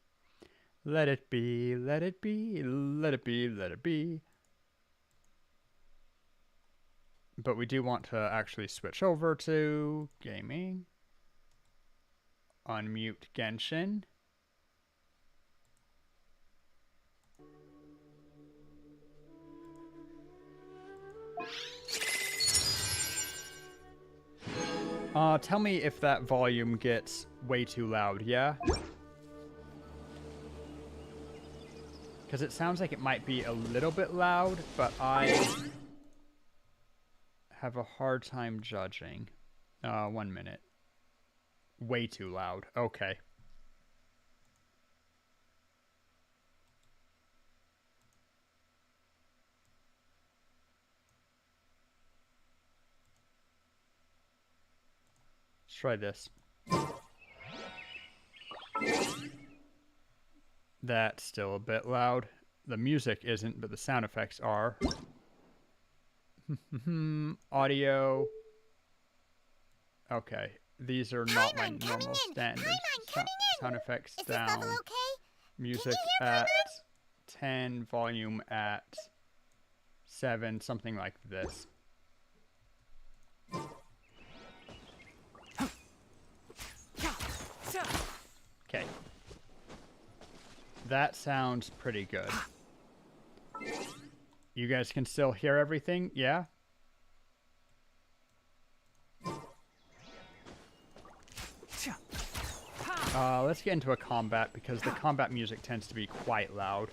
Let it be, let it be, let it be, let it be. But we do want to actually switch over to gaming. Unmute Genshin. Tell me if that volume gets way too loud, yeah? Because it sounds like it might be a little bit loud, but I have a hard time judging. 1 minute. Way too loud. Okay. Let's try this. That's still a bit loud. The music isn't, but the sound effects are. Audio. Okay. These are not my normal standard sound effects down. Music at 10, volume at 7, something like this. Okay. That sounds pretty good. You guys can still hear everything? Yeah? Let's get into a combat because the combat music tends to be quite loud.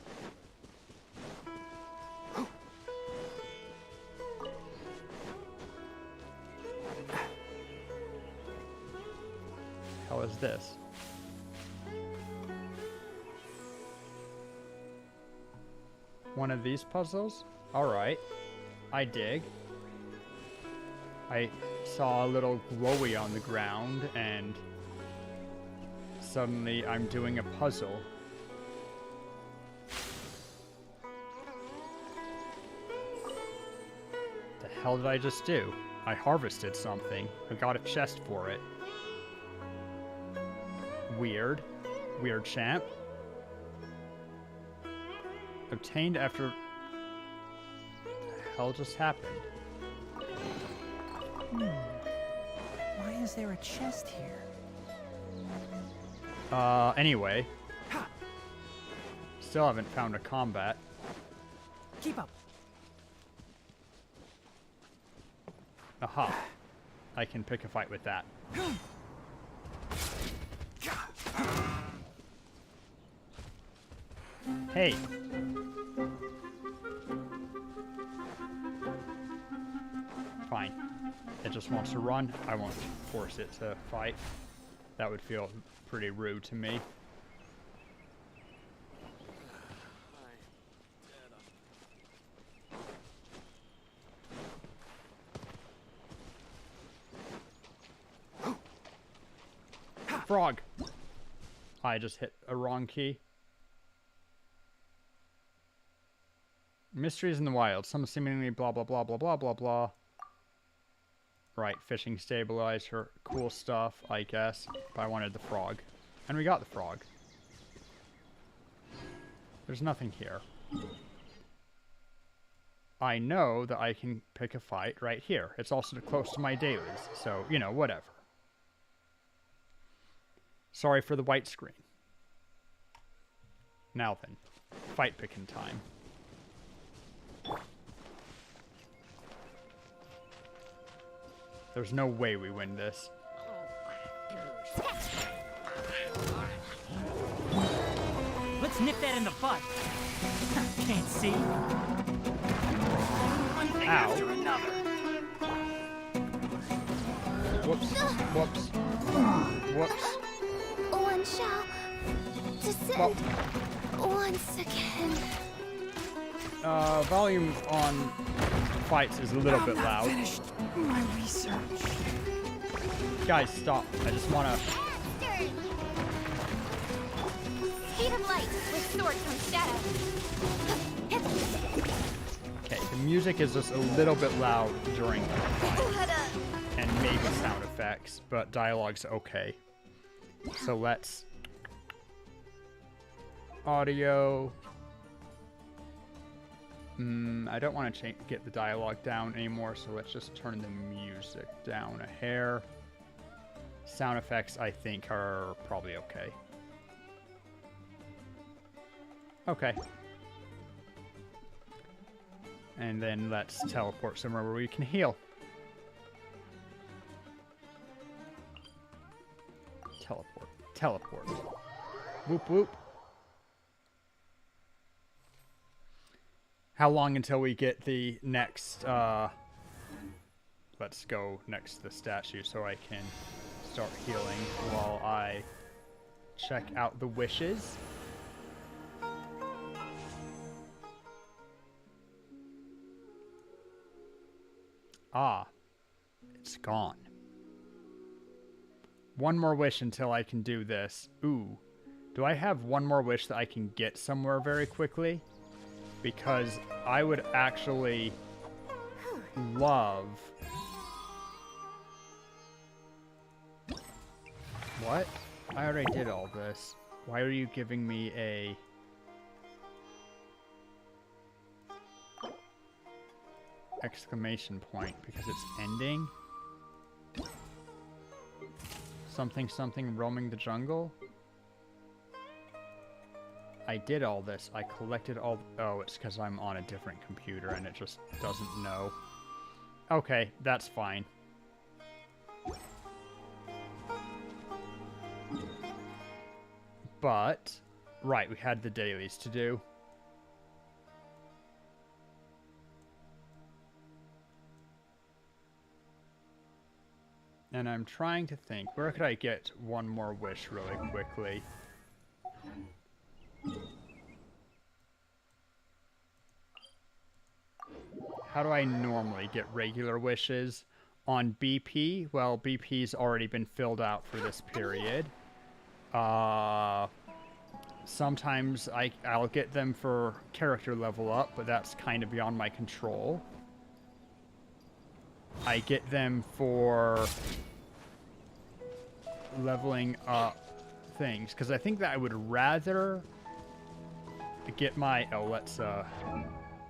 How is this? One of these puzzles? Alright. I dig. I saw a little glowy on the ground and suddenly I'm doing a puzzle. The hell did I just do? I harvested something. I got a chest for it. Weird. Weird champ. Obtained after... What the hell just happened? Why is there a chest here? Anyway. Still haven't found a combat. Keep up. Aha. I can pick a fight with that. Hey. Fine. It just wants to run. I won't force it to fight. That would feel pretty rude to me. Frog! I just hit a wrong key. Mysteries in the wild. Some seemingly blah blah blah blah blah blah blah. Right, fishing stabilizer. Cool stuff, I guess. But I wanted the frog. And we got the frog. There's nothing here. I know that I can pick a fight right here. It's also close to my dailies. So, you know, whatever. Sorry for the white screen. Now then, fight picking time. There's no way we win this. Let's nip that in the bud. Can't see. One thing after another. Whoops. Whoops. Whoops. One shall descend once again. Volume on fights is a little bit loud. Finished my research. Guys, stop. I just wanna... Bastard! Speed of light, with sword comes shadow. Okay, the music is just a little bit loud during the fight. And maybe sound effects, but dialogue's okay. So let's... Audio... I don't want to get the dialogue down anymore, so let's just turn the music down a hair. Sound effects, I think, are probably okay. Okay. And then let's teleport somewhere where we can heal. Teleport. Teleport. Whoop whoop. How long until we get the next, let's go next to the statue so I can start healing while I check out the wishes. Ah, it's gone. One more wish until I can do this. Ooh, do I have one more wish that I can get somewhere very quickly? Because I would actually love... What? I already did all this. Why are you giving me a... exclamation point? Because it's ending? Something something roaming the jungle? I did all this. I collected all... Oh, it's because I'm on a different computer and it just doesn't know. Okay, that's fine. But... Right, we had the dailies to do. And I'm trying to think, where could I get one more wish really quickly? How do I normally get regular wishes? On BP? Well, BP's already been filled out for this period. Sometimes I'll get them for character level up, but that's kind of beyond my control. I get them for leveling up things, because I think that I would rather get my... Oh, let's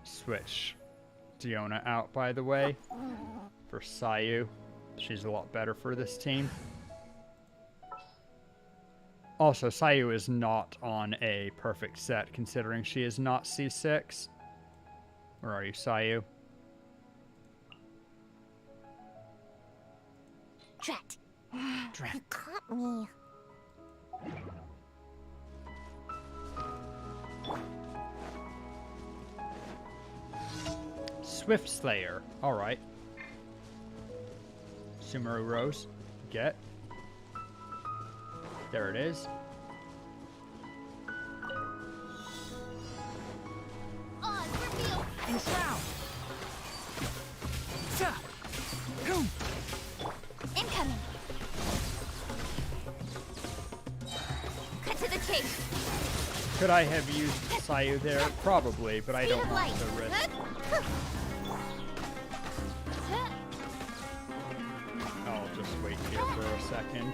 switch Diona out, by the way, for Sayu. She's a lot better for this team. Also, Sayu is not on a perfect set, considering she is not C6. Where are you, Sayu? Drat. Drat. You caught me. Swift Slayer. Alright. Sumeru Rose. Get. There it is. On, reveal. Enshroud. Incoming. Cut to the chase. Could I have used Sayu there? Probably, but I Speed don't of want light. the risk. I'll just wait here for a second.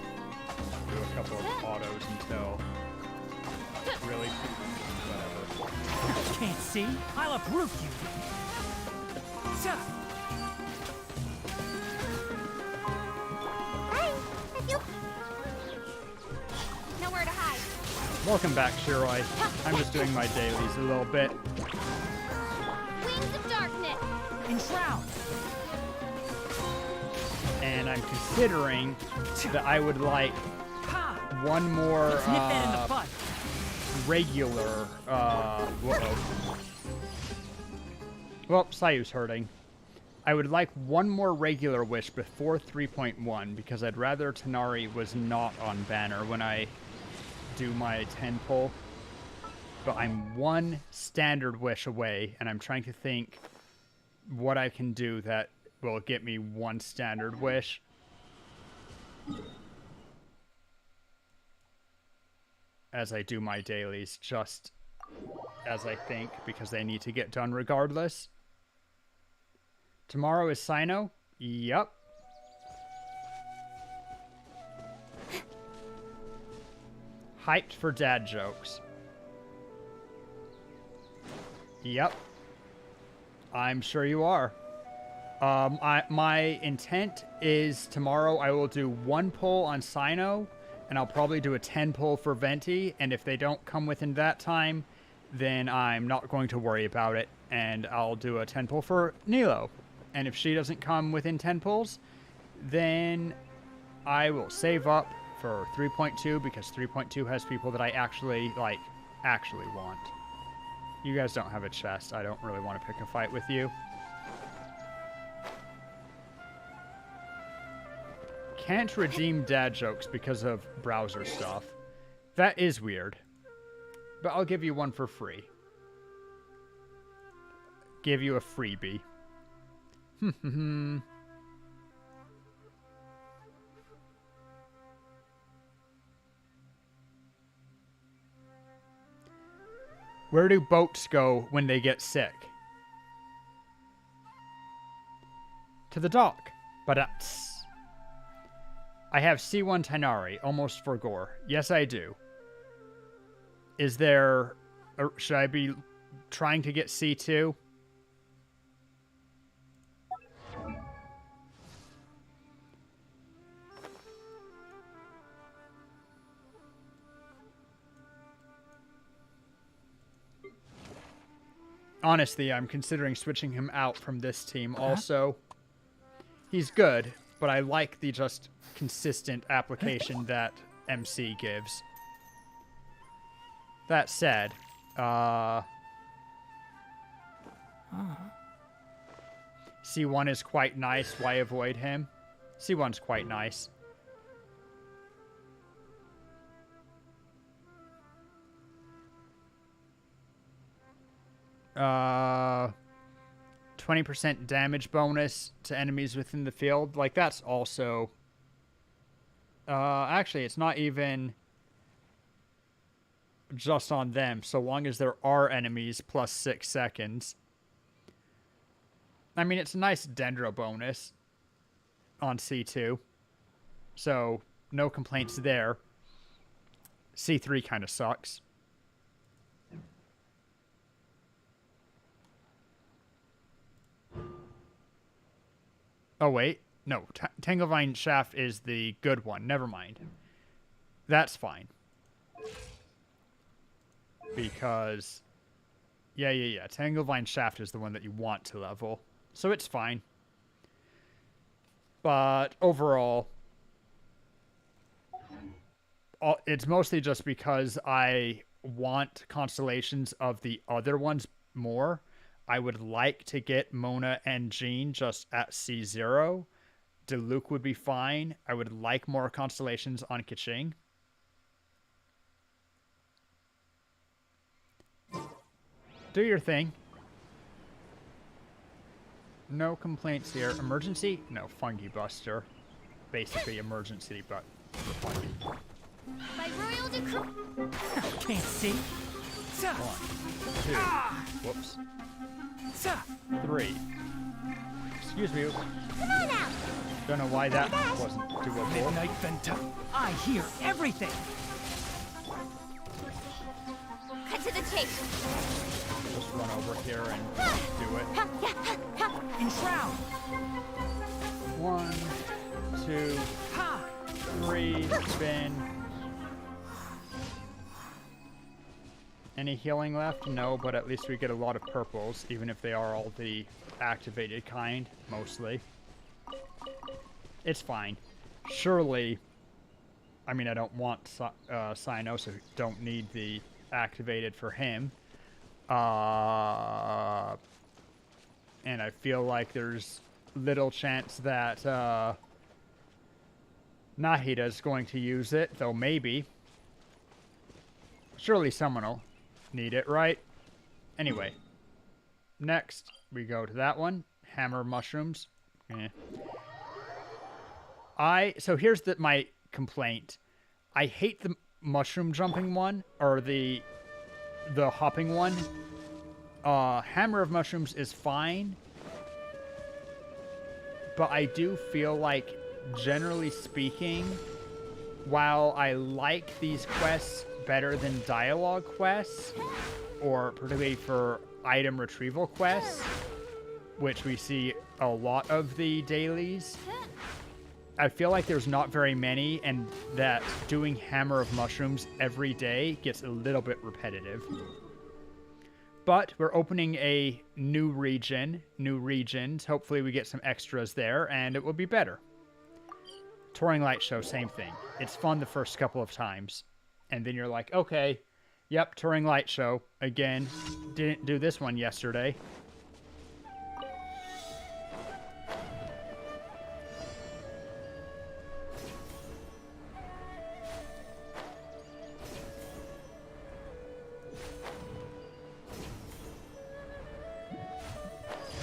Do a couple of autos until... Really? Whatever. Can't see. I'll uproot you. Hi. You. Nowhere to hide. Welcome back, Shiroi. I'm just doing my dailies a little bit. Wings of darkness. Enshroud. and I'm considering that I would like one more Let's nip that in the bud. regular. Uh-oh. Well, Sayu's hurting. I would like one more regular wish before 3.1 because I'd rather Tanari was not on banner when I do my 10 pull. But I'm one standard wish away, and I'm trying to think what I can do that will get me one standard wish. As I do my dailies, just as I think, because they need to get done regardless. Tomorrow is Sino? Yup. Hyped for dad jokes. Yep. I'm sure you are. My intent is tomorrow I will do one pull on Sino, and I'll probably do a 10 pull for Venti, and if they don't come within that time, then I'm not going to worry about it, and I'll do a 10 pull for Nilo. And if she doesn't come within 10 pulls, then I will save up for 3.2, because 3.2 has people that I actually want. You guys don't have a chest. I don't really want to pick a fight with you. Can't redeem dad jokes because of browser stuff. That is weird. But I'll give you one for free. Give you a freebie. Where do boats go when they get sick? To the dock. But I have C1 Tainari, almost for gore. Yes, I do. Is there... should I be trying to get C2? Honestly, I'm considering switching him out from this team also. He's good, but I like the just consistent application that MC gives. That said, C1 is quite nice. Why avoid him? C1's quite nice. Uh, 20% damage bonus to enemies within the field. Like, that's also... actually, it's not even just on them, so long as there are enemies plus 6 seconds. I mean, it's a nice Dendro bonus on C2. So, no complaints there. C3 kind of sucks. Oh, wait. No, Tanglevine Shaft is the good one. Never mind. That's fine. Because... Yeah. Tanglevine Shaft is the one that you want to level. So it's fine. But overall... it's mostly just because I want constellations of the other ones more. I would like to get Mona and Jean just at C0. Diluc would be fine. I would like more constellations on Keqing. Do your thing. No complaints here. Emergency? No, Fungi Buster. Basically emergency, but for Fungi. By royal decree. Can't see. 1, 2, whoops. 3. Excuse me. Come on out. Don't know why that wasn't doable. Midnight Venta. I hear everything. Cut to the chase. Just run over here and do it. Enshroud. 1, 2, 3. Spin. Any healing left? No, but at least we get a lot of purples, even if they are all the activated kind, mostly. It's fine. Surely, I mean, I don't want Cyno, so don't need the activated for him. And I feel like there's little chance that Nahida's going to use it, though maybe. Surely someone will need it, right? Anyway, next we go to that one. Hammer of mushrooms. So here's my complaint. I hate the mushroom jumping one, or the hopping one. Hammer of mushrooms is fine, but I do feel like, generally speaking, while I like these quests better than dialogue quests, or particularly for item retrieval quests, which we see a lot of the dailies, I feel like there's not very many, and that doing Hammer of Mushrooms every day gets a little bit repetitive. But we're opening a new region, new regions. Hopefully we get some extras there, and it will be better. Touring Light Show, same thing. It's fun the first couple of times. And then you're like, okay, yep, Touring Light Show. Again, didn't do this one yesterday.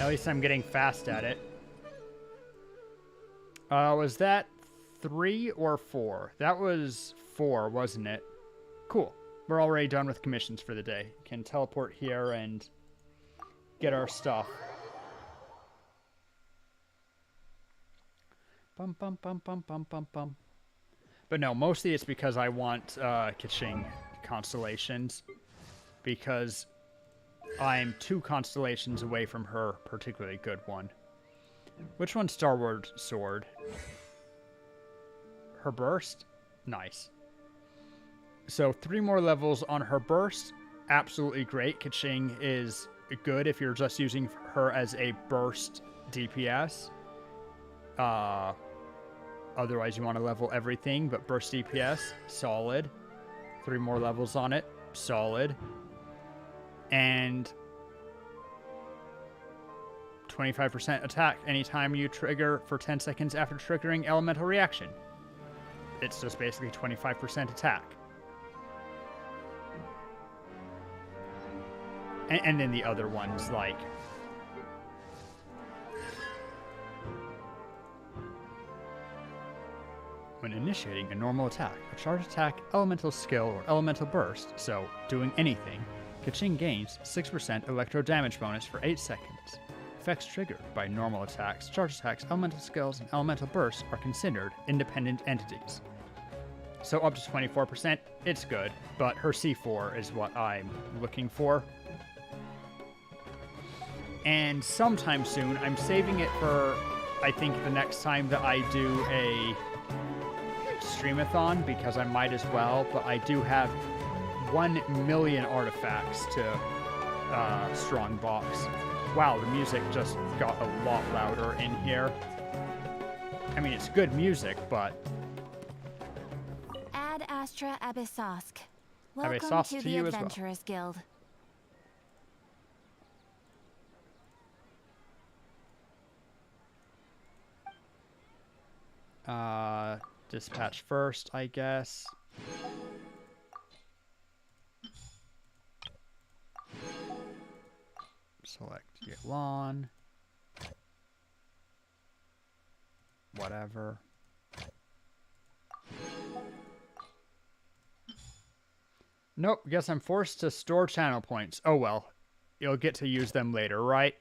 At least I'm getting fast at it. Was that 3 or 4? That was 4, wasn't it? Cool. We're already done with commissions for the day. Can teleport here and get our stuff. Bum bum bum bum bum bum bum. But no, mostly it's because I want Kaching constellations, because I'm 2 constellations away from her particularly good one. Which one's Starward Sword? Her burst? Nice. So 3 more levels on her burst. Absolutely great. Kaching is good if you're just using her as a burst DPS. Otherwise you want to level everything, but burst DPS, solid. 3 more levels on it, solid. And 25% attack anytime you trigger for 10 seconds after triggering elemental reaction. It's just basically 25% attack. And then the other ones, like when initiating a normal attack, a charge attack, elemental skill, or elemental burst, so doing anything, Kaching gains 6% electro damage bonus for 8 seconds. Effects triggered by normal attacks, charge attacks, elemental skills, and elemental bursts are considered independent entities. So up to 24%, it's good, but her C4 is what I'm looking for. And sometime soon, I'm saving it for, I think, the next time that I do a streamathon, because I might as well, but I do have 1 million artifacts to strongbox. Wow, the music just got a lot louder in here. I mean, it's good music, but... Ad Astra Abyssosk. Abyssosk Welcome to to the you as well. Adventurers Guild. Dispatch first, I guess. Select Yulon. Whatever. Nope, guess I'm forced to store channel points. Oh well. You'll get to use them later, right?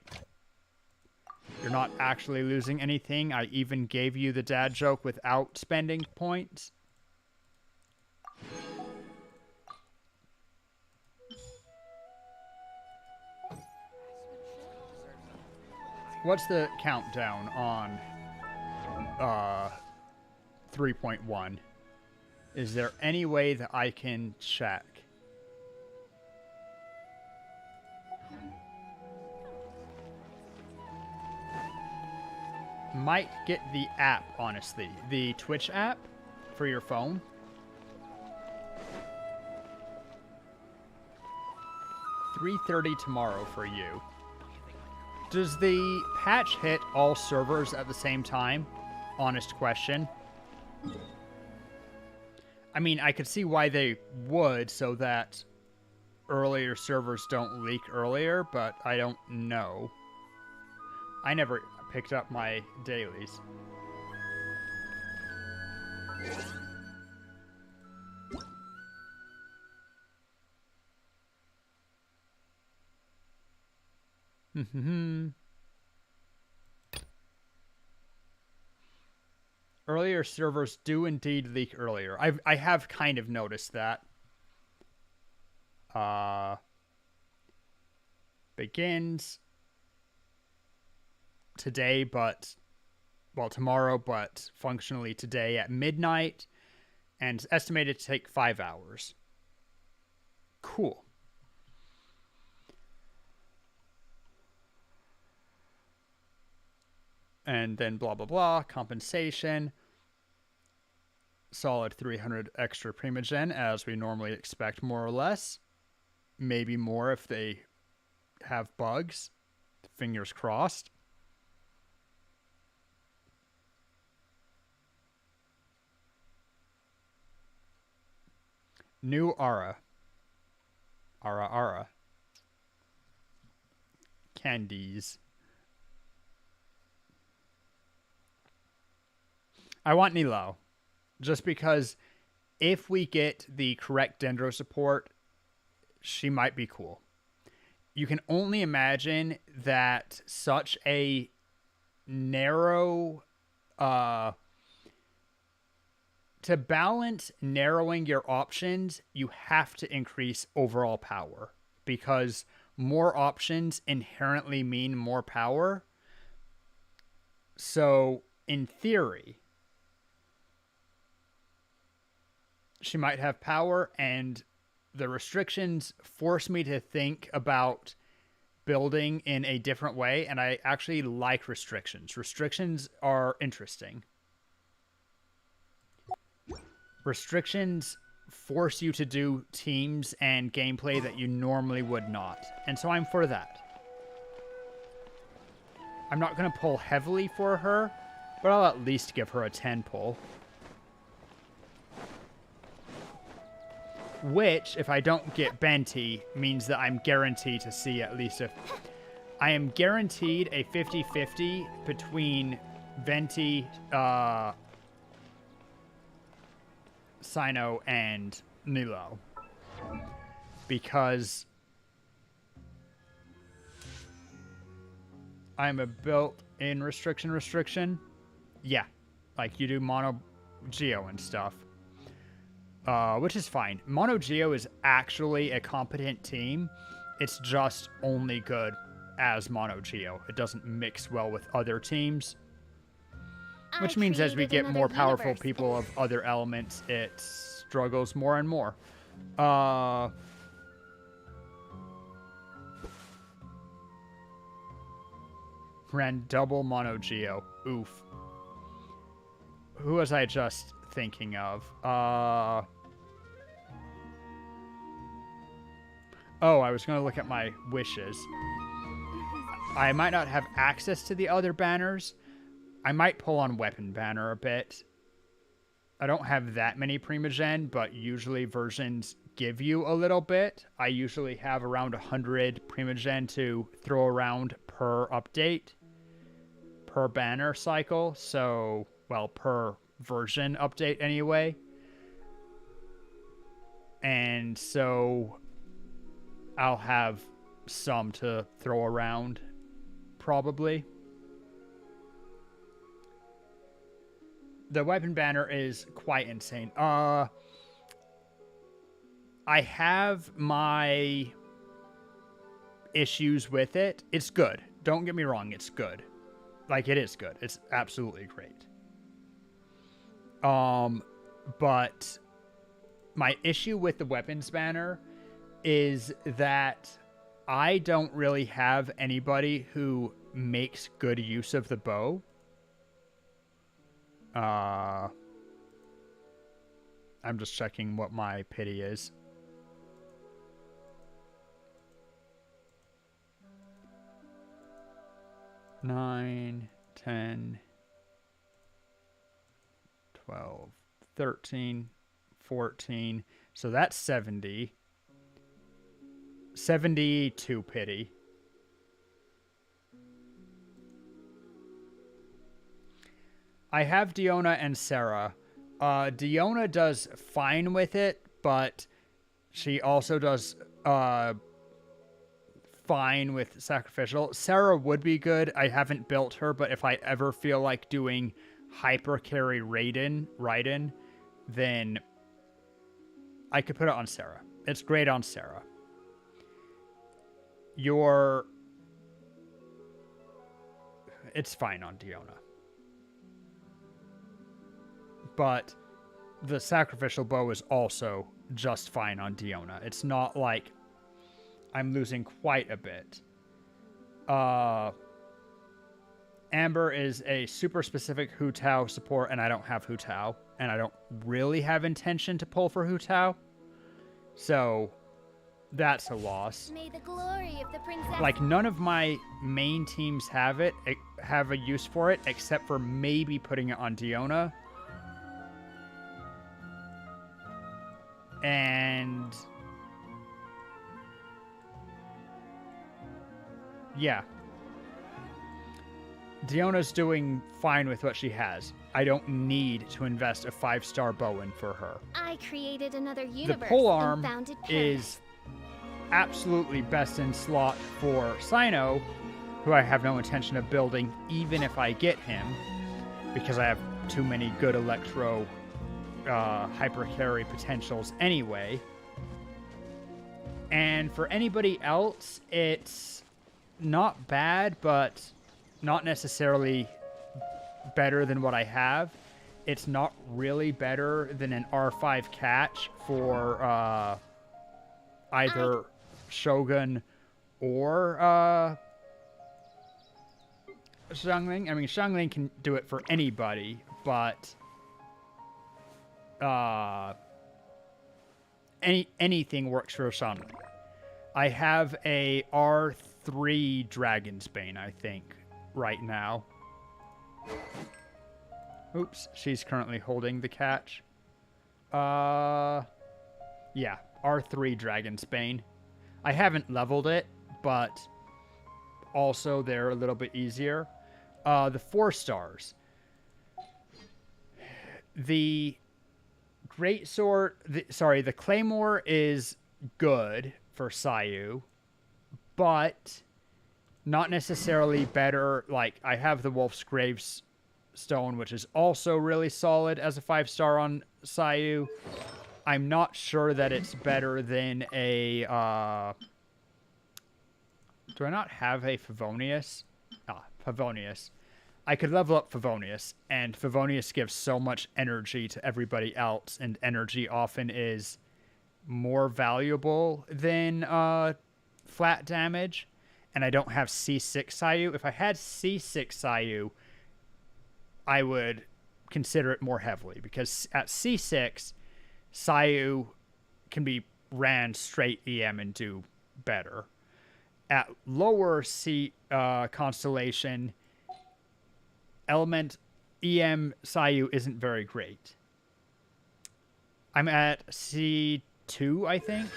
You're not actually losing anything. I even gave you the dad joke without spending points. What's the countdown on 3.1? Is there any way that I can check? might get the app, honestly. The Twitch app for your phone. $3:30 tomorrow for you. Does the patch hit all servers at the same time? Honest question. I mean, I could see why they would, so that earlier servers don't leak earlier, but I don't know. I never picked up my dailies. Earlier servers do indeed leak earlier. I have kind of noticed that. Begins today, but well, tomorrow, but functionally today at midnight, and it's estimated to take 5 hours. Cool. And then blah, blah, blah, compensation. Solid 300 extra Primogen, as we normally expect, more or less. Maybe more if they have bugs. Fingers crossed. New Ara. Ara. Candies. I want Nilo. Just because if we get the correct Dendro support, she might be cool. You can only imagine that such a narrow... to balance narrowing your options, you have to increase overall power. Because more options inherently mean more power. So, in theory... she might have power, and the restrictions force me to think about building in a different way, and I actually like restrictions. Restrictions are interesting. Restrictions force you to do teams and gameplay that you normally would not, and so I'm for that. I'm not going to pull heavily for her, but I'll at least give her a 10 pull. Which, if I don't get Benti, means that I'm guaranteed to see at least a... I am guaranteed a 50-50 between Venti, Sino, and Nilo. Because I'm a built-in restriction. Yeah. Like, you do Mono Geo and stuff. Which is fine. Mono Geo is actually a competent team. It's just only good as Mono Geo. It doesn't mix well with other teams. Which means as we get more powerful people of other elements, it struggles more and more. Ran double Mono Geo. Oof. Who was I just thinking of? Oh, I was going to look at my wishes. I might not have access to the other banners. I might pull on Weapon Banner a bit. I don't have that many Primogen, but usually versions give you a little bit. I usually have around 100 Primogen to throw around per update, per banner cycle. So, well, per version update anyway. And so I'll have some to throw around, probably. The weapon banner is quite insane. I have my issues with it. It's good. Don't get me wrong, it's good. Like, it is good. It's absolutely great. But my issue with the weapons banner is that I don't really have anybody who makes good use of the bow. I'm just checking what my pity is. Nine, 10, 12, 13, 14. So that's 70. 72 pity. I have Diona and Sarah. Diona does fine with it, but she also does fine with sacrificial. Sarah would be good. I haven't built her, but if I ever feel like doing hyper carry Raiden, then I could put it on Sarah. It's great on Sarah. It's fine on Diona. But the sacrificial bow is also just fine on Diona. It's not like I'm losing quite a bit. Amber is a super specific Hu Tao support, and I don't have Hu Tao, and I don't really have intention to pull for Hu Tao. So that's a loss. May the glory of the princess. Like, none of my main teams have a use for it, except for maybe putting it on Diona. And yeah. Diona's doing fine with what she has. I don't need to invest a 5-star Bowen for her. I created another universe. The polearm and founded paradise. is absolutely best in slot for Sino, who I have no intention of building, even if I get him, because I have too many good Electro hyper carry potentials anyway. And for anybody else, it's not bad, but not necessarily better than what I have. It's not really better than an R5 catch for either Shogun or Xiangling. I mean, Xiangling can do it for anybody, but anything works for Xiangling. I have a R3 Dragon's Bane, I think, right now. Oops, she's currently holding the catch. Yeah, R3 Dragon's Bane. I haven't leveled it, but also they're a little bit easier. The 4 stars. The Greatsword, the Claymore is good for Sayu, but not necessarily better. Like, I have the Wolf's Gravestone, which is also really solid as a 5-star on Sayu. I'm not sure that it's better than a, do I not have a Favonius? Favonius. I could level up Favonius, and Favonius gives so much energy to everybody else, and energy often is more valuable than flat damage. And I don't have C6 Sayu. If I had C6 Sayu, I would consider it more heavily, because at C6, Sayu can be ran straight EM and do better. At lower C constellation, Element EM Sayu isn't very great. I'm at C2, I think.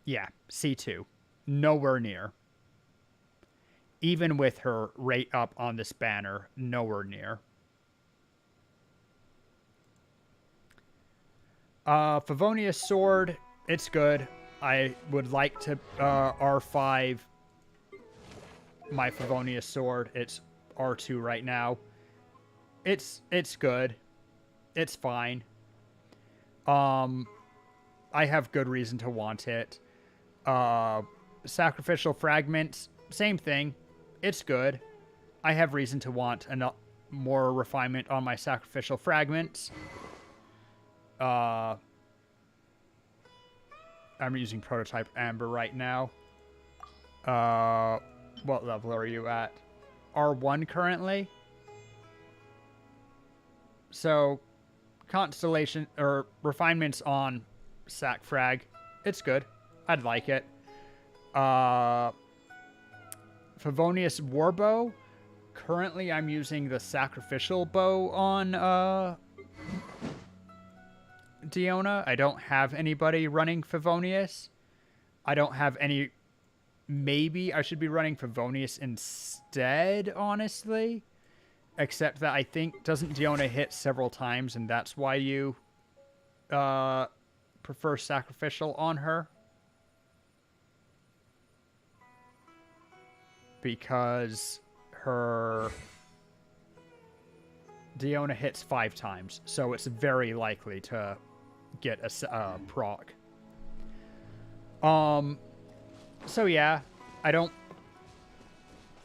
Yeah, C2. Nowhere near. Even with her rate up on this banner, nowhere near. Favonius Sword, it's good. I would like to R5 my Favonius Sword. It's R2 right now. It's good. It's fine. I have good reason to want it. Sacrificial Fragment, same thing. It's good. I have reason to want more refinement on my Sacrificial Fragments. I'm using Prototype Amber right now. What level are you at? R1 currently? So, constellation or refinements on Sac Frag. It's good. I'd like it. Favonius Warbow. Currently, I'm using the Sacrificial Bow on Diona. I don't have anybody running Favonius. I don't have any... Maybe I should be running Favonius instead, honestly. Except that I think... Doesn't Diona hit several times, and that's why you prefer Sacrificial on her? Because her... Diona hits 5 times, so it's very likely to get a proc. So yeah, I don't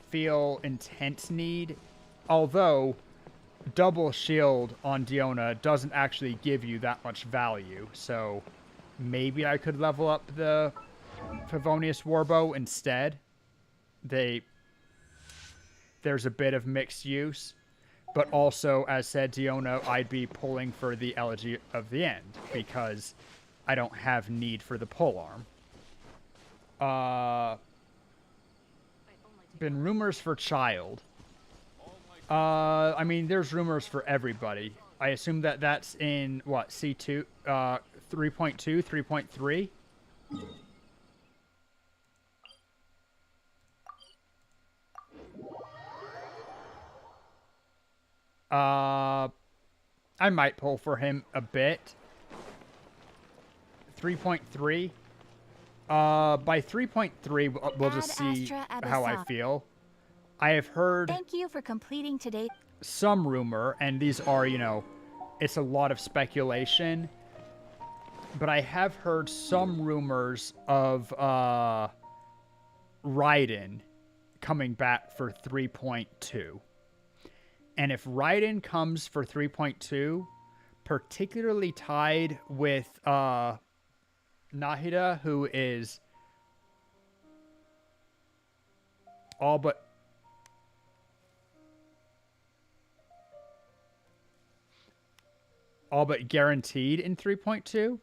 feel intense need, although double shield on Diona doesn't actually give you that much value, so maybe I could level up the Favonius Warbow instead. There's a bit of mixed use, but also, as said, Diona, I'd be pulling for the Elegy of the End, because I don't have need for the polearm. Been rumors for Child. I mean, there's rumors for everybody. I assume that that's in, what, C2? 3.2, 3.3? I might pull for him a bit. 3.3. By 3.3, we'll just see how I feel. I have heard... Thank you for completing today. Some rumor, and these are, you know, it's a lot of speculation, but I have heard some rumors of Raiden coming back for 3.2. And if Raiden comes for 3.2, particularly tied with Nahida, who is all but guaranteed in 3.2.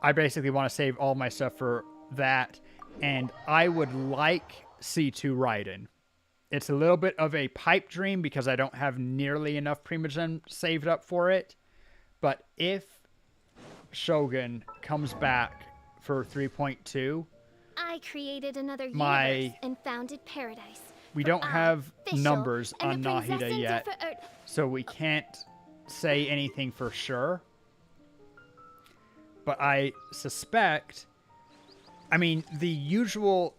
I basically want to save all my stuff for that, and I would like C2 Raiden. It's a little bit of a pipe dream because I don't have nearly enough Primogen saved up for it. But if Shogun comes back for 3.2... I created another universe and founded paradise. We don't have Fischl, numbers and on the Nahida princess yet, so we can't say anything for sure. But I suspect... I mean, the usual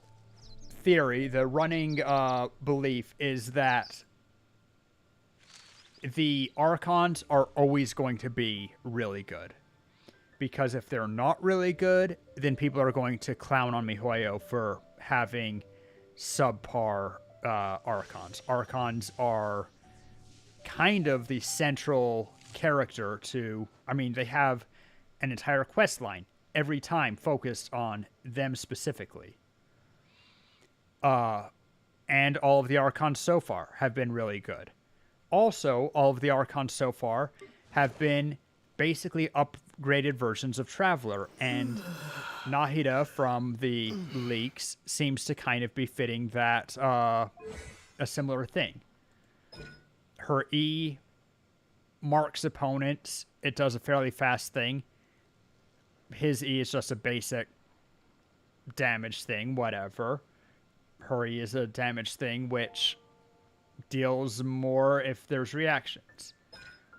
theory, the running belief is that the Archons are always going to be really good. Because if they're not really good, then people are going to clown on MiHoYo for having subpar Archons. Archons are kind of the central character to... I mean, they have an entire quest line every time focused on them specifically. And all of the Archons so far have been really good. Also, all of the Archons so far have been basically upgraded versions of Traveler, and Nahida from the leaks seems to kind of be fitting that, a similar thing. Her E marks opponents. It does a fairly fast thing. His E is just a basic damage thing, whatever. Her E is a damage thing, which deals more if there's reactions.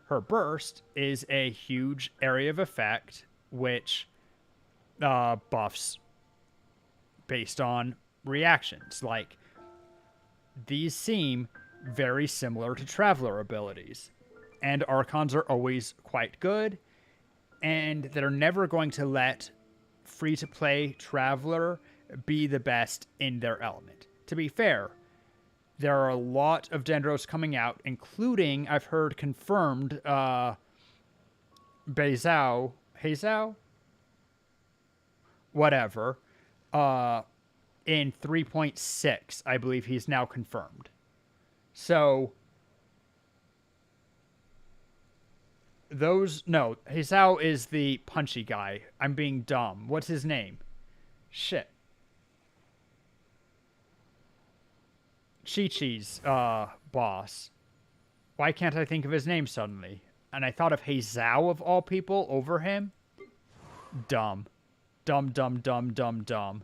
Her burst is a huge area of effect, which buffs based on reactions. Like, these seem very similar to Traveler abilities. And Archons are always quite good, and they're never going to let free-to-play Traveler be the best in their element. To be fair, there are a lot of Dendros coming out, including, I've heard confirmed, Hazao? Whatever. in 3.6, I believe he's now confirmed. So no, Hisao is the punchy guy. I'm being dumb. What's his name? Shit. Chi-Chi's boss. Why can't I think of his name suddenly? And I thought of Hisao of all people over him. Dumb. Dumb, dumb, dumb, dumb, dumb.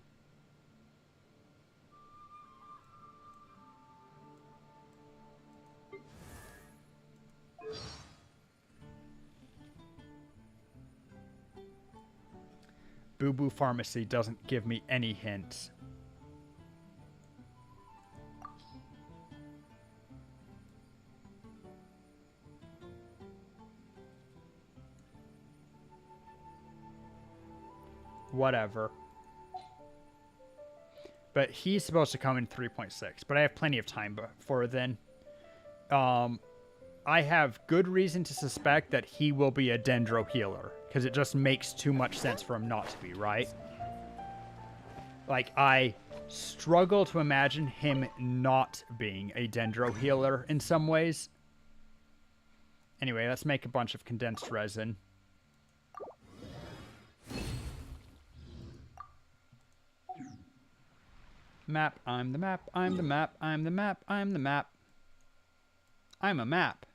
Boo Boo Pharmacy doesn't give me any hints. Whatever. But he's supposed to come in 3.6, but I have plenty of time before then. I have good reason to suspect that he will be a Dendro healer, because it just makes too much sense for him not to be, right? Like, I struggle to imagine him not being a Dendro healer in some ways. Anyway, let's make a bunch of condensed resin. Map, I'm the map, I'm the map, I'm the map, I'm the map. I'm a map.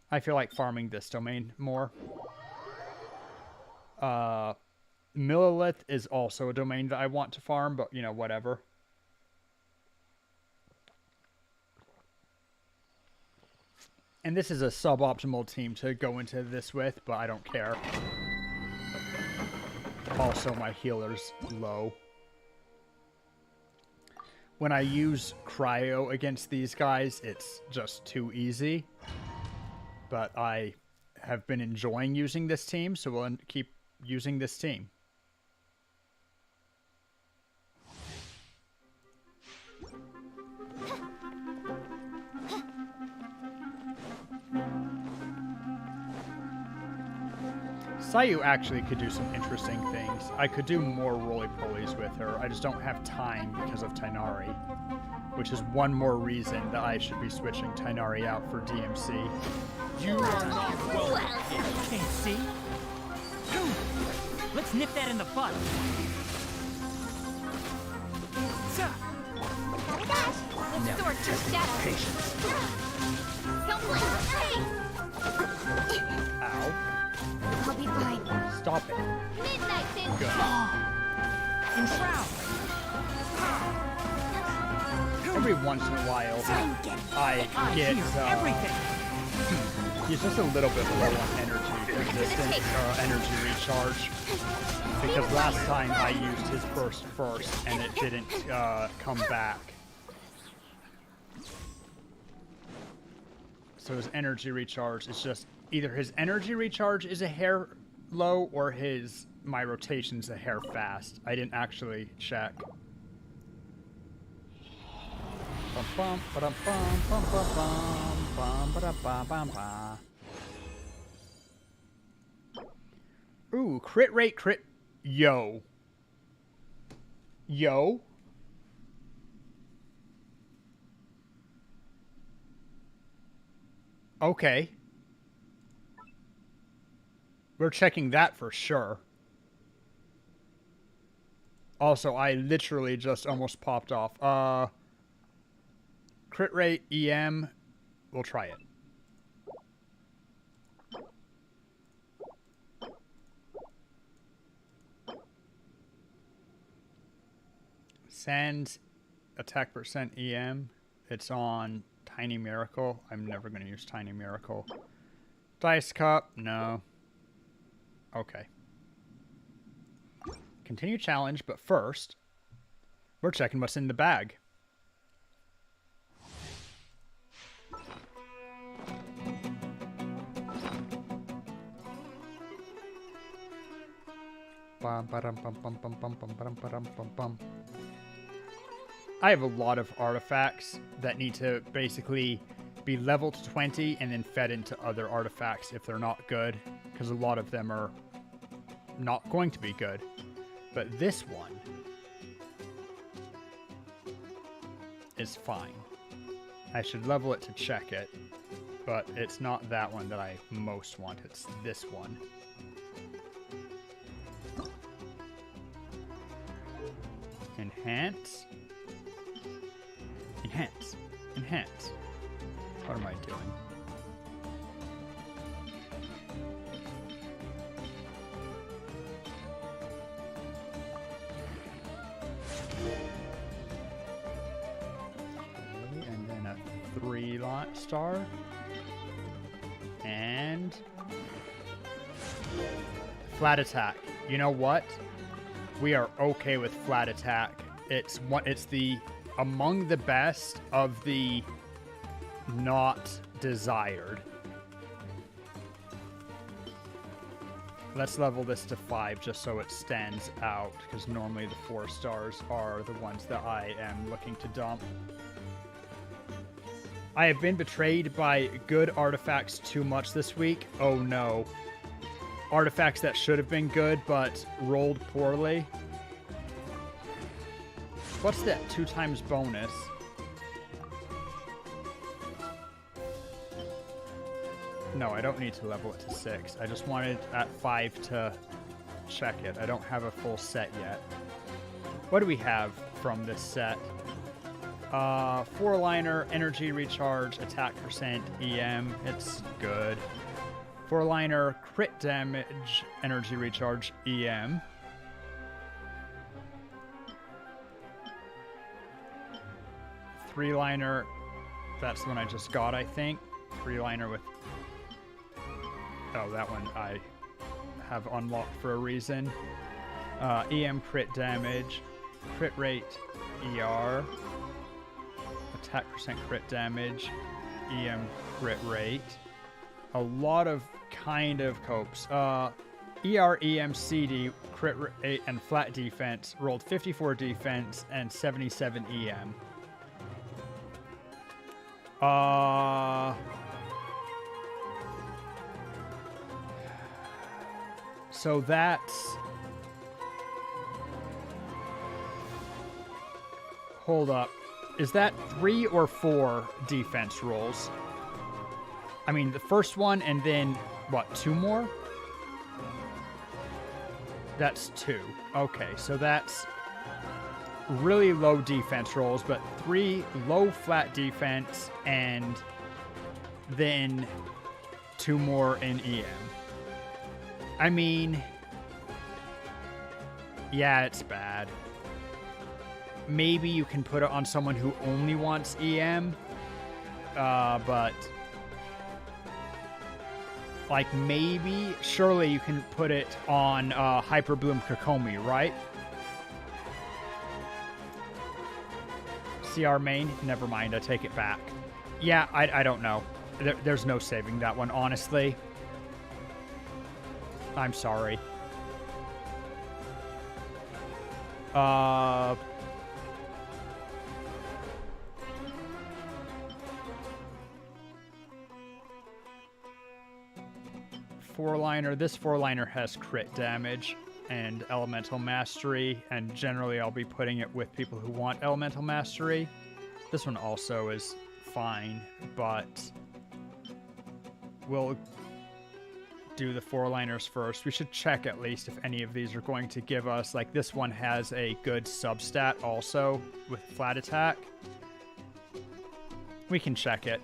I feel like farming this domain more. Millilith is also a domain that I want to farm, but, you know, whatever. And this is a suboptimal team to go into this with, but I don't care. Also, my healer's low. When I use cryo against these guys, it's just too easy. But I have been enjoying using this team, so we'll keep using this team. Sayu actually could do some interesting things. I could do more roly-polies with her. I just don't have time because of Tighnari. Which is one more reason that I should be switching Tighnari out for DMC. You are not welcome. Can't see. Let's nip that in the bud. Let's sort through shadows. Don't blink. Ow. I'll be fine. Stop it. Midnight in. Good. Enshroud. Every once in a while, I get, everything. He's just a little bit low on energy resistance, energy recharge. Because last time I used his burst first, and it didn't, come back. So his energy recharge is just, either his energy recharge is a hair low, or my rotation's a hair fast. I didn't actually check. Ooh, crit rate, crit. Yo. Yo. Okay. We're checking that for sure. Also, I literally just almost popped off. Crit rate, EM. We'll try it. Send attack percent EM. It's on Tiny Miracle. I'm never going to use Tiny Miracle. Dice Cup. No. Okay. Continue challenge, but first, we're checking what's in the bag. I have a lot of artifacts that need to basically be leveled to 20 and then fed into other artifacts if they're not good, because a lot of them are not going to be good. but this one is fine. I should level it to check it, but it's not that one that I most want. It's this one. Enhance. Enhance. Enhance. What am I doing? Okay, and then a 3-lot star. And flat attack. You know what? We are okay with flat attack. It's the among the best of the not desired. Let's level this to 5 just so it stands out, because normally the 4 stars are the ones that I am looking to dump. I have been betrayed by good artifacts too much this week. Oh no. Artifacts that should have been good but rolled poorly. What's that 2 times bonus? No, I don't need to level it to 6. I just wanted at 5 to check it. I don't have a full set yet. What do we have from this set? 4-liner, energy recharge, attack percent, EM. It's good. 4-liner, crit damage, energy recharge, EM. 3-liner, that's the one I just got, I think. 3-liner with... Oh, that one I have unlocked for a reason. EM crit damage, crit rate, ER, attack percent crit damage, EM crit rate. A lot of kind of copes. ER, EM, CD, crit rate, and flat defense. Rolled 54 defense and 77 EM. So that's... Hold up. Is that 3 or 4 defense rolls? I mean, the first one and then, what, 2 more? That's 2. Okay, so that's really low defense rolls, but 3 low flat defense and then 2 more in EM. I mean, yeah, it's bad. Maybe you can put it on someone who only wants EM, but like maybe, surely you can put it on Hyper Bloom Kokomi, right? CR main? Never mind, I take it back. Yeah, I don't know. There's no saving that one, honestly. I'm sorry. Four-liner. This 4-liner has crit damage and elemental mastery, and generally I'll be putting it with people who want elemental mastery. This one also is fine, but we'll do the 4-liners first. We should check at least if any of these are going to give us, like this one has a good substat also with flat attack. We can check it,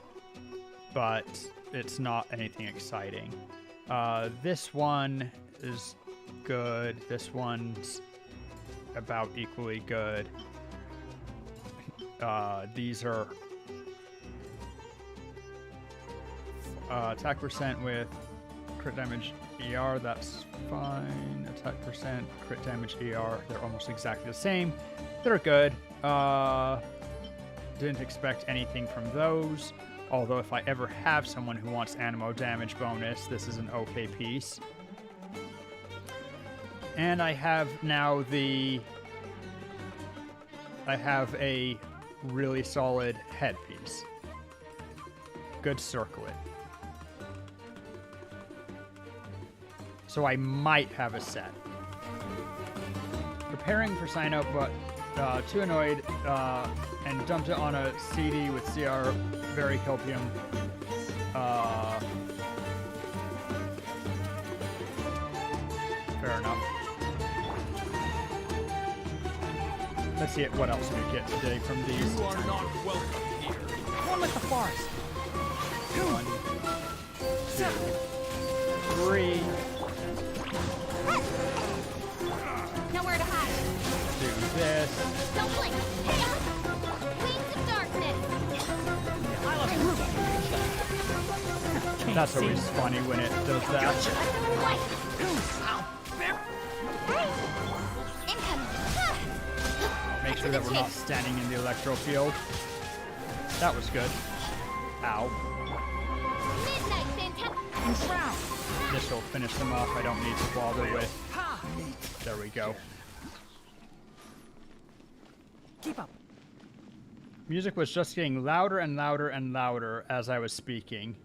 but it's not anything exciting. This one is good. This one's about equally good. These are attack percent with crit damage ER, that's fine. Attack percent, crit damage ER, they're almost exactly the same. They're good. Didn't expect anything from those. Although if I ever have someone who wants animo damage bonus, this is an okay piece. And I have now I have a really solid headpiece. Good circlet. So I might have a set. preparing for sign up, but too annoyed, and dumped it on a CD with CR very copium. Fair enough. Let's see what else we get today from these. You are not welcome here. One with the forest. 1, 2, 3. Nowhere to hide. Do this. Don't blink. Hey, Wings of darkness. I love Ruby. That's always funny when it does that. White. Incoming. Make sure that we're not standing in the electro field. That was good. Ow. Midnight Fantastic. This will finish them off. I don't need to bother with. There we go. Keep up. Music was just getting louder and louder and louder as I was speaking.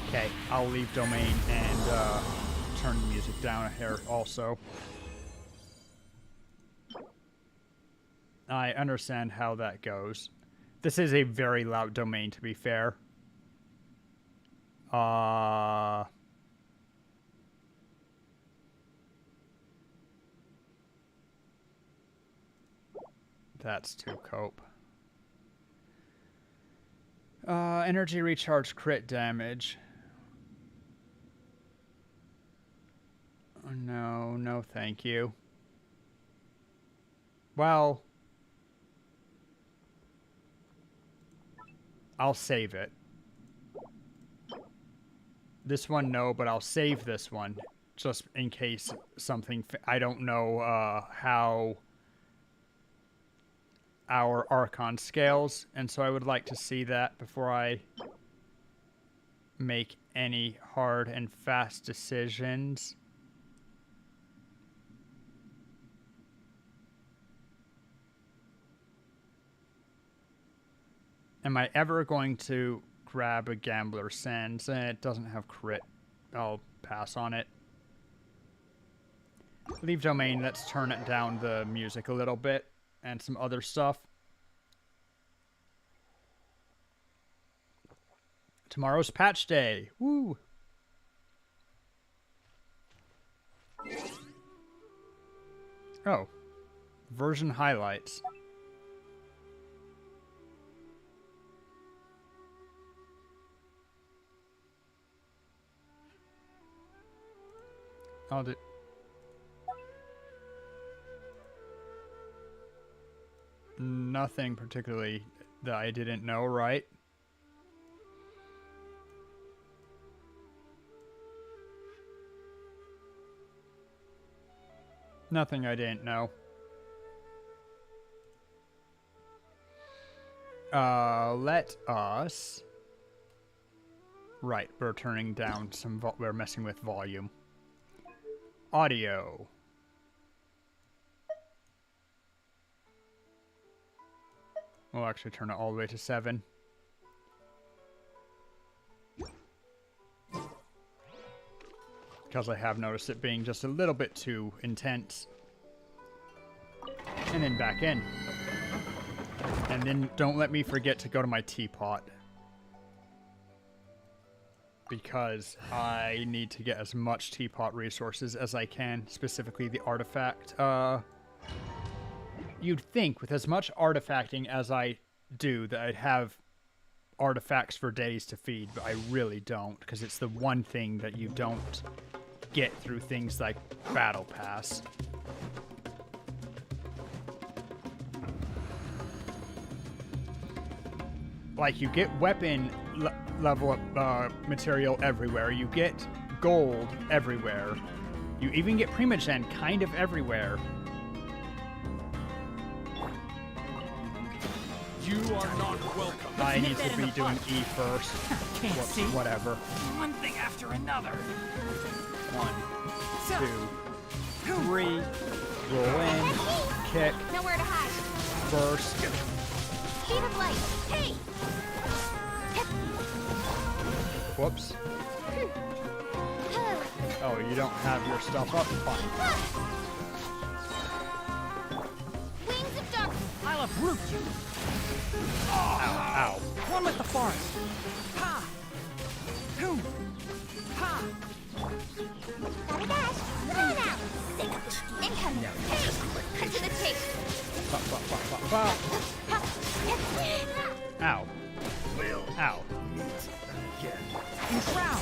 Okay, I'll leave domain and turn the music down here also. I understand how that goes. This is a very loud domain, to be fair. That's to cope. Energy recharge crit damage. Oh, no, no thank you. Well, I'll save it. This one, no, but I'll save this one just in case something. I don't know how our Archon scales, and so I would like to see that before I make any hard and fast decisions. Am I ever going to grab a Gambler Sands? It doesn't have crit. I'll pass on it. Leave domain. Let's turn it down the music a little bit and some other stuff. Tomorrow's patch day. Woo! Oh. Version highlights. I'll do. Nothing particularly that I didn't know, right? Nothing I didn't know. Let us. Right, we're turning down some. We're messing with volume. Audio. We'll actually turn it all the way to 7. Because I have noticed it being just a little bit too intense. And then back in. And then don't let me forget to go to my teapot. Because I need to get as much teapot resources as I can, specifically the artifact. You'd think with as much artifacting as I do that I'd have artifacts for days to feed, but I really don't, because it's the one thing that you don't get through things like Battle Pass. Like, you get weapon level up material everywhere. You get gold everywhere. You even get Primogen kind of everywhere. You are not welcome. I need to be doing E first. Can't Whoops, see. whatever. One thing after another. 1, 2, 3. Roll in. Kick. Nowhere to hide. Burst. Speed of light. Hey! Whoops. Oh, you don't have your stuff up? Fine. Wings of darkness. I'll uproot you. Ow. One with the forest. Ha! Hoo! Ha! Gotta dash. Throw it out. Incoming. Hey, cut to the chase. Ba, ba, ba, ba, ba. Ow. Ow. Enshroud.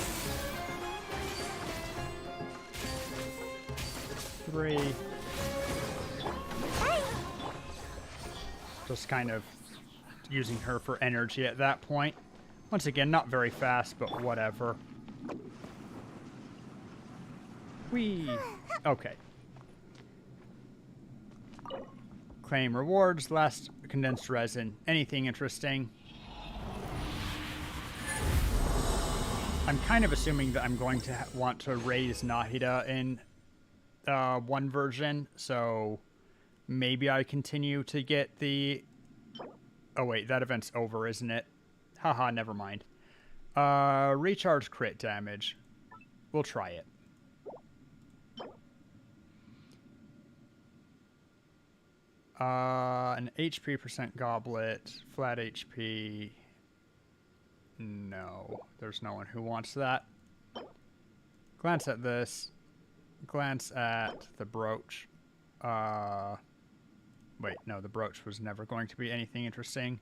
3. Just kind of using her for energy at that point. Once again, not very fast, but whatever. Whee! Okay. Claim rewards, last condensed resin. Anything interesting? I'm kind of assuming that I'm going to want to raise Nahida in one version, so maybe I continue to get the... Oh wait, that event's over, isn't it? Haha, never mind. Recharge crit damage. We'll try it. An HP percent goblet, flat HP. No, there's no one who wants that. Glance at this. Glance at the brooch. Wait, no, the brooch was never going to be anything interesting.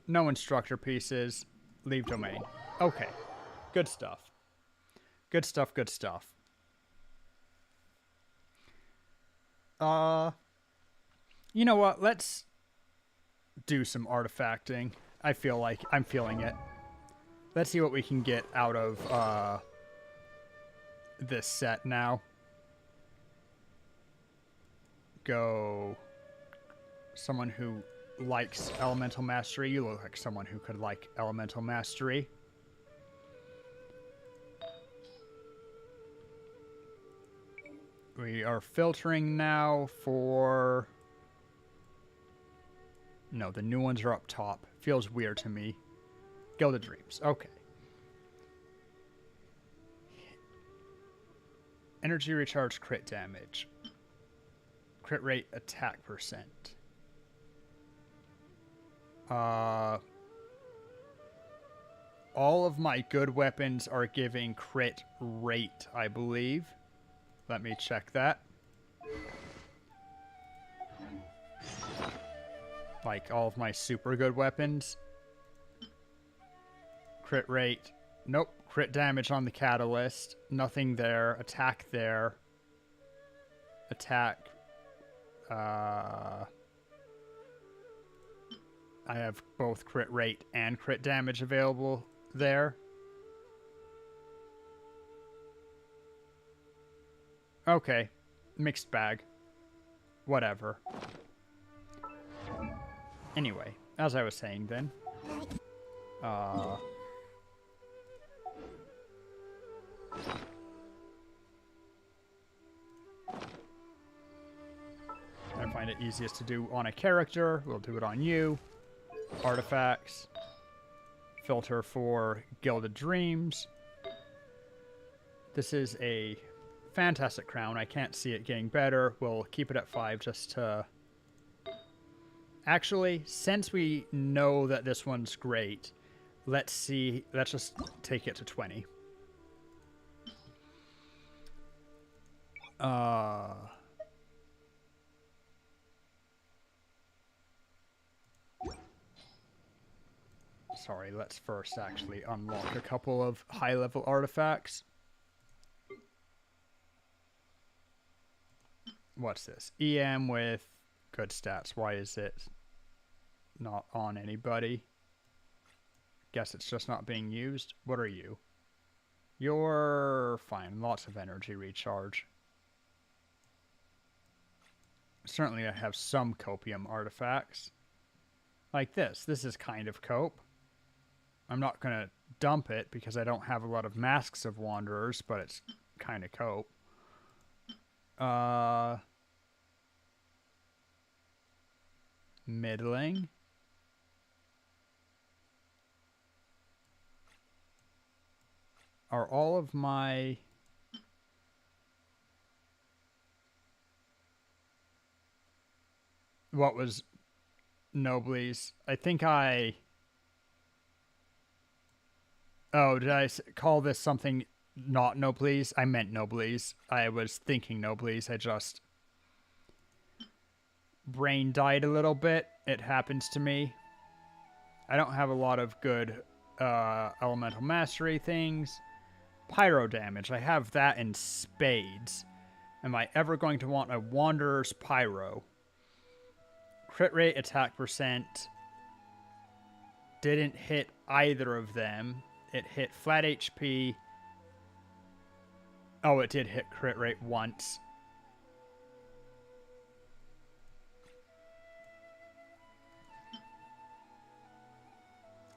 No instructor pieces. Leave domain. Okay. Good stuff. Good stuff, good stuff. You know what? Let's do some artifacting. I feel like I'm feeling it. Let's see what we can get out of this set now. Go someone who likes elemental mastery. You look like someone who could like elemental mastery. We are filtering now for... No, the new ones are up top. Feels weird to me. Gilded Dreams. Okay. Energy recharge crit damage. Crit rate attack percent. All of my good weapons are giving crit rate, I believe. Let me check that. Like all of my super good weapons. Crit rate. Nope. Crit damage on the catalyst. Nothing there. Attack there. Attack. I have both crit rate and crit damage available there. Okay. Mixed bag. Whatever. Anyway, as I was saying then. I find it easiest to do on a character. We'll do it on you. Artifacts. Filter for Gilded Dreams. This is a fantastic crown. I can't see it getting better. We'll keep it at 5 just to... Actually, since we know that this one's great, let's see. Let's just take it to 20. Sorry, let's first actually unlock a couple of high-level artifacts. What's this? EM with good stats. Why is it not on anybody? Guess it's just not being used. What are you? You're fine. Lots of energy recharge. Certainly I have some copium artifacts. Like this. This is kind of cope. I'm not going to dump it because I don't have a lot of Masks of Wanderers, but it's kind of cope. Middling. Are all of my... What was Noblies? I think I... Oh, did I call this something not Noblies? I meant Noblies. I was thinking Noblies. I just... Brain died a little bit. It happens to me. I don't have a lot of good elemental mastery things. Pyro damage. I have that in spades. Am I ever going to want a Wanderer's Pyro? Crit rate, attack percent. Didn't hit either of them. It hit flat HP. Oh, it did hit crit rate once.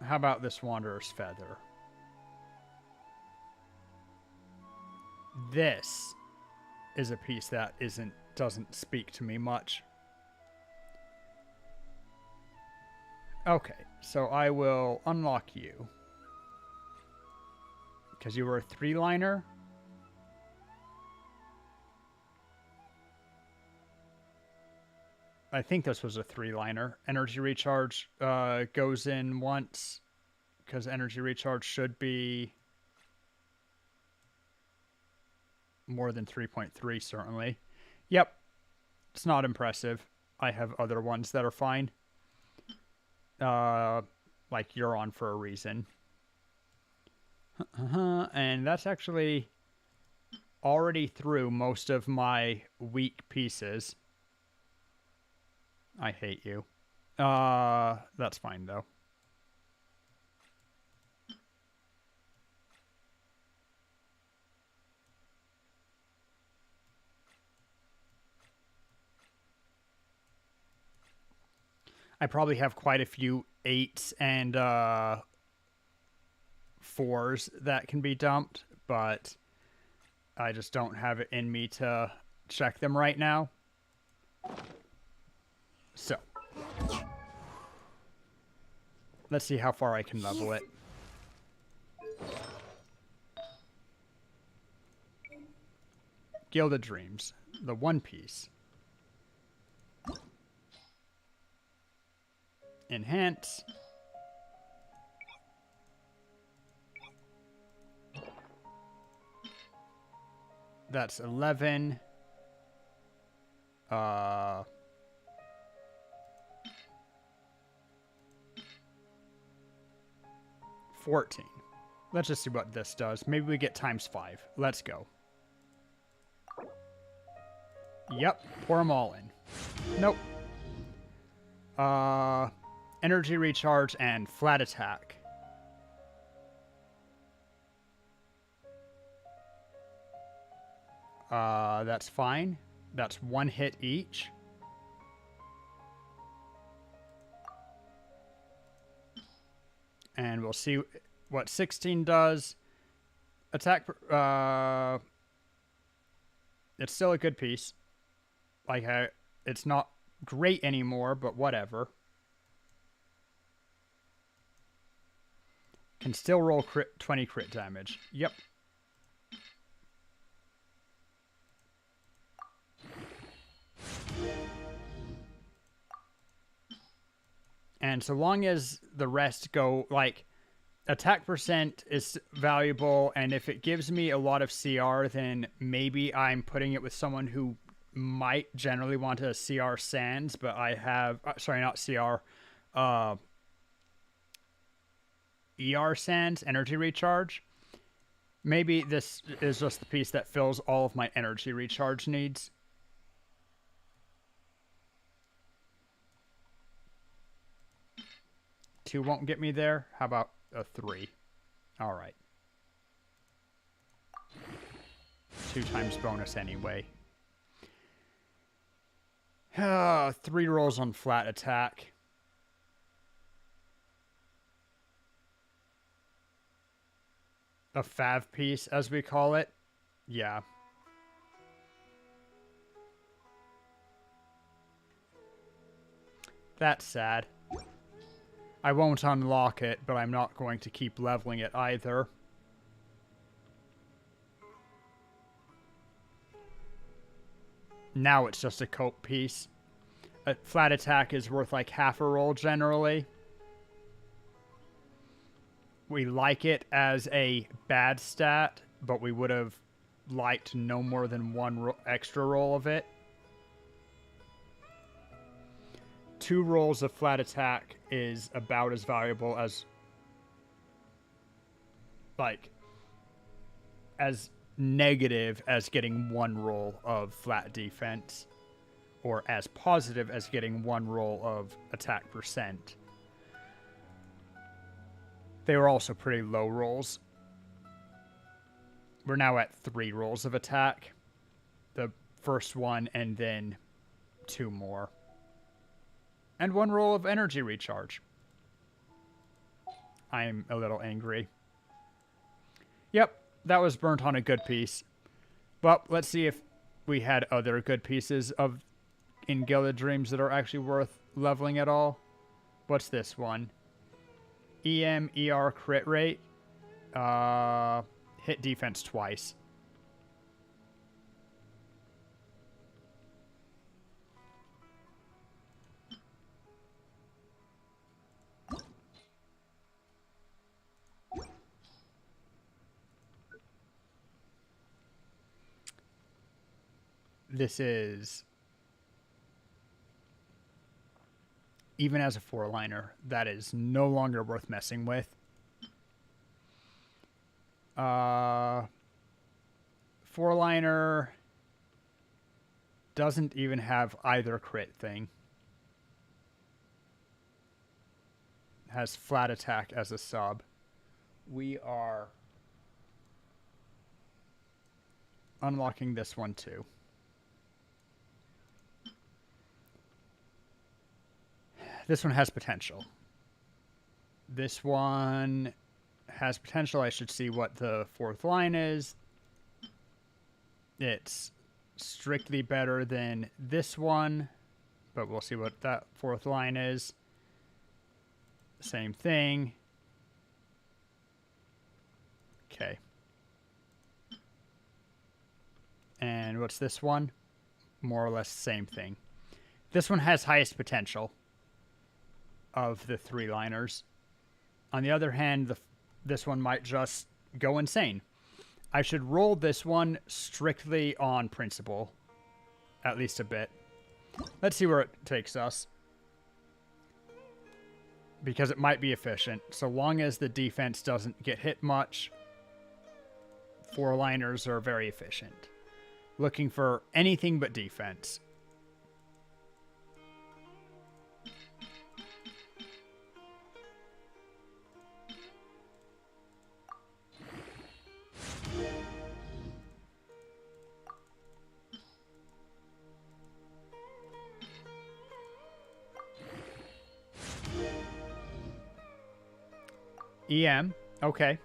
How about this Wanderer's Feather? This is a piece that doesn't speak to me much. Okay, so I will unlock you. Because you were a 3-liner. I think this was a 3-liner. Energy recharge goes in once. Because energy recharge should be more than 3.3, certainly. Yep. It's not impressive. I have other ones that are fine. Like you're on for a reason. And that's actually already through most of my weak pieces. I hate you. That's fine though. I probably have quite a few 8s and 4s that can be dumped, but I just don't have it in me to check them right now. So, let's see how far I can level it. Gilded Dreams, the One Piece. Enhance. That's 11. 14. Let's just see what this does. Maybe we get ×5. Let's go. Yep, pour them all in. Nope. Energy recharge and flat attack. That's fine. That's 1 hit each. And we'll see what 16 does. Attack, it's still a good piece. Like, it's not great anymore, but whatever. Can still roll 20 crit damage. Yep. And so long as the rest go, like, attack percent is valuable, and if it gives me a lot of CR, then maybe I'm putting it with someone who might generally want a CR Sands, but I have, sorry, not CR, ER Sands, Energy Recharge. Maybe this is just the piece that fills all of my energy recharge needs. Two won't get me there. How about a 3? All right. 2 times bonus anyway. 3 rolls on flat attack. A fav piece, as we call it. Yeah. That's sad. I won't unlock it, but I'm not going to keep leveling it either. Now it's just a cope piece. A flat attack is worth like half a roll generally. We like it as a bad stat, but we would have liked no more than one extra roll of it. 2 rolls of flat attack is about as valuable as, like, as negative as getting 1 roll of flat defense, or as positive as getting 1 roll of attack percent. They were also pretty low rolls. We're now at 3 rolls of attack. The first one and then 2 more. And 1 roll of energy recharge. I'm a little angry. Yep, that was burnt on a good piece. But let's see if we had other good pieces of in Gilded Dreams that are actually worth leveling at all. What's this one? EM, ER crit rate. Hit defense twice. This is, even as a 4-liner, that is no longer worth messing with. 4-liner doesn't even have either crit thing. Has flat attack as a sub. We are unlocking this one too. This one has potential. This one has potential. I should see what the 4th line is. It's strictly better than this one, but we'll see what that 4th line is. Same thing. Okay. And what's this one? More or less same thing. This one has highest potential of the 3-liners. On the other hand, this one might just go insane. I should roll this one strictly on principle. At least a bit. Let's see where it takes us. Because it might be efficient. So long as the defense doesn't get hit much, 4-liners are very efficient. Looking for anything but defense. EM, okay.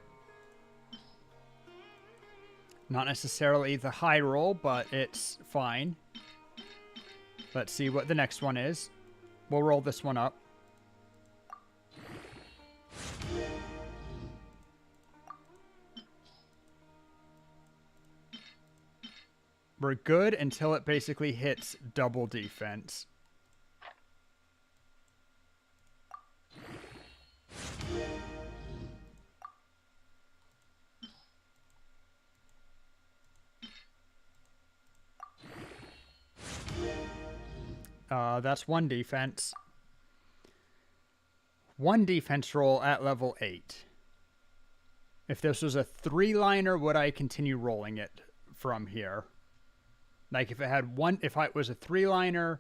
Not necessarily the high roll, but it's fine. Let's see what the next one is. We'll roll this one up. We're good until it basically hits double defense. That's 1 defense. 1 defense roll at level 8. If this was a 3-liner, would I continue rolling it from here? Like if it had one, if it was a 3-liner,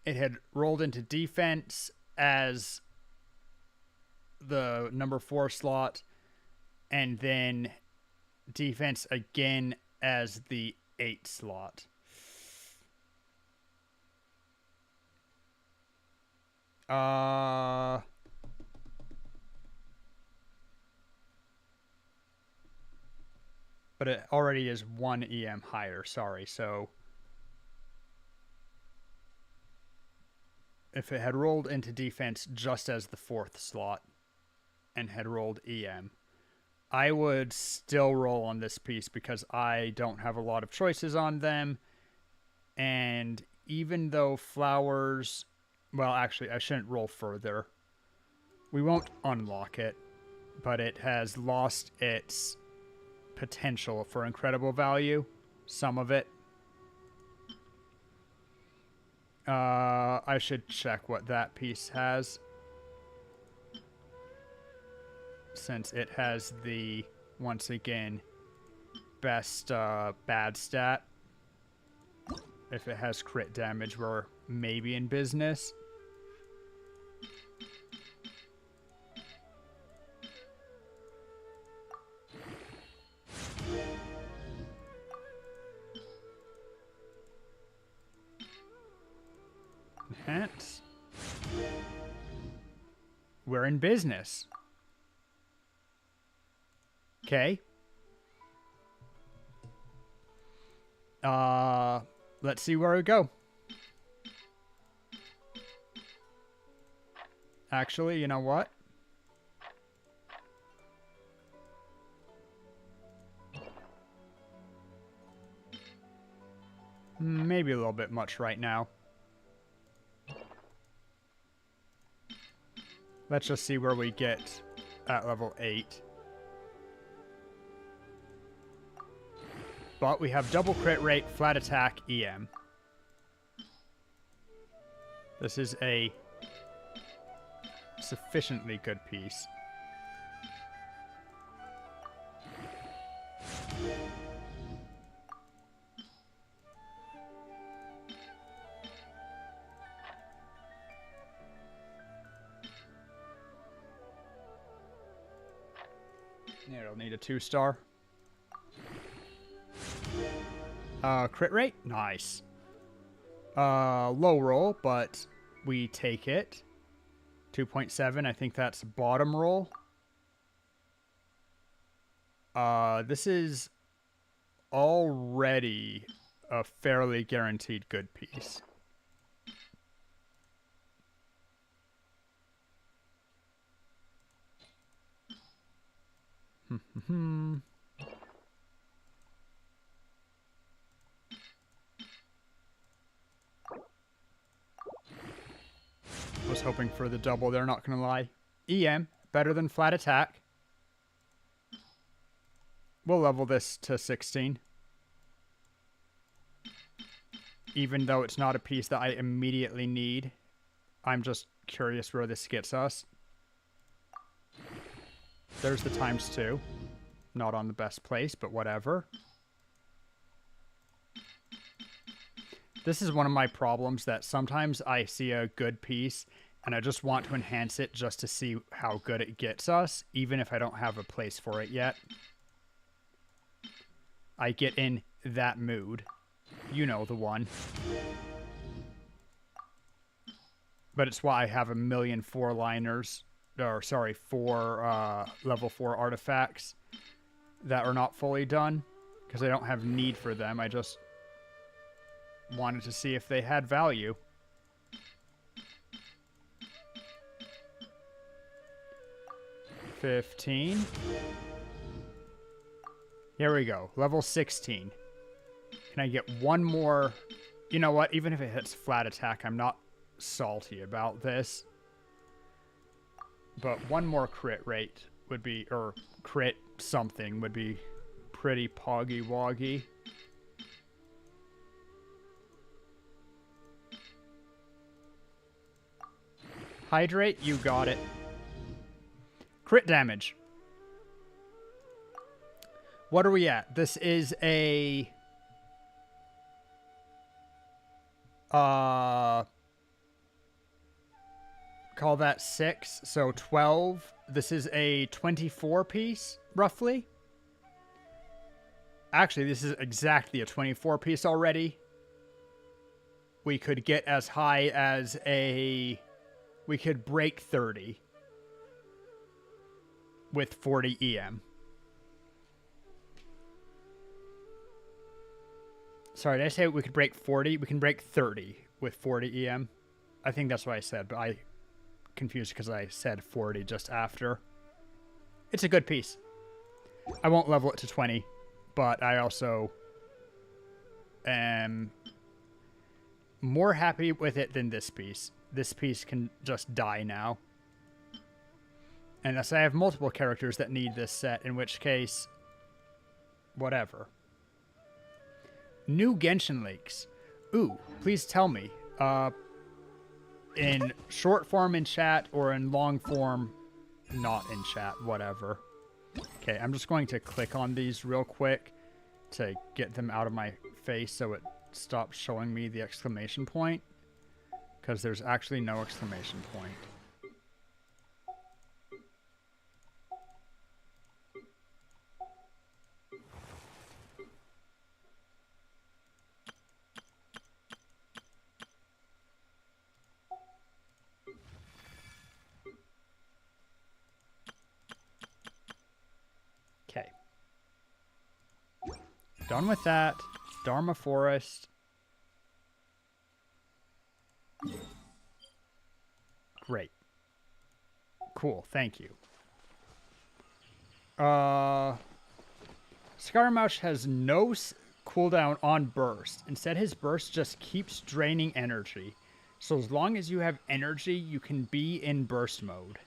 it had rolled into defense as the number 4 slot, and then defense again as the 8 slot. But it already is 1 EM higher, sorry. So if it had rolled into defense just as the 4th slot and had rolled EM, I would still roll on this piece because I don't have a lot of choices on them. And even though flowers... Well, actually, I shouldn't roll further. We won't unlock it, but it has lost its potential for incredible value. Some of it. I should check what that piece has. Since it has the, once again, best bad stat. If it has crit damage, we're maybe in business. Enhance. We're in business. Okay. Let's see where we go. Actually, you know what? Maybe a little bit much right now. Let's just see where we get at level 8. But we have double crit rate, flat attack, EM. This is a sufficiently good piece. Yeah, it'll need a 2-star. Crit rate? Nice. Low roll, but we take it. 2.7, I think that's bottom roll. This is already a fairly guaranteed good piece. Was hoping for the double there, not gonna lie. EM, better than flat attack. We'll level this to 16. Even though it's not a piece that I immediately need. I'm just curious where this gets us. There's the ×2. Not on the best place, but whatever. This is one of my problems, that sometimes I see a good piece and I just want to enhance it just to see how good it gets us, even if I don't have a place for it yet. I get in that mood. You know the one. But it's why I have a million 4-liners, or sorry, 4 level 4 artifacts that are not fully done, because I don't have need for them. I just wanted to see if they had value. $15. Here we go. Level 16. Can I get one more? You know what? Even if it hits flat attack, I'm not salty about this. But one more crit rate would be, or crit something would be pretty poggy-woggy. Hydrate, you got it. Crit damage. What are we at? This is a... call that 6, so 12. This is a 24 piece, roughly. Actually, this is exactly a 24 piece already. We could get as high as a... We could break 30 with 40 EM. Sorry, did I say we could break 40? We can break 30 with 40 EM. I think that's what I said, but I confused because I said 40 just after. It's a good piece. I won't level it to 20, but I also am more happy with it than this piece. This piece can just die now. Unless I have multiple characters that need this set, in which case, whatever. New Genshin leaks. Ooh, please tell me. In short form in chat or in long form, not in chat, whatever. Okay, I'm just going to click on these real quick to get them out of my face so it stops showing me the exclamation point. Because there's actually no exclamation point. Okay. Done with that. Dharma Forest. Great. Cool, thank you. Scaramouche has no cooldown on burst. Instead, his burst just keeps draining energy. So as long as you have energy, you can be in burst mode.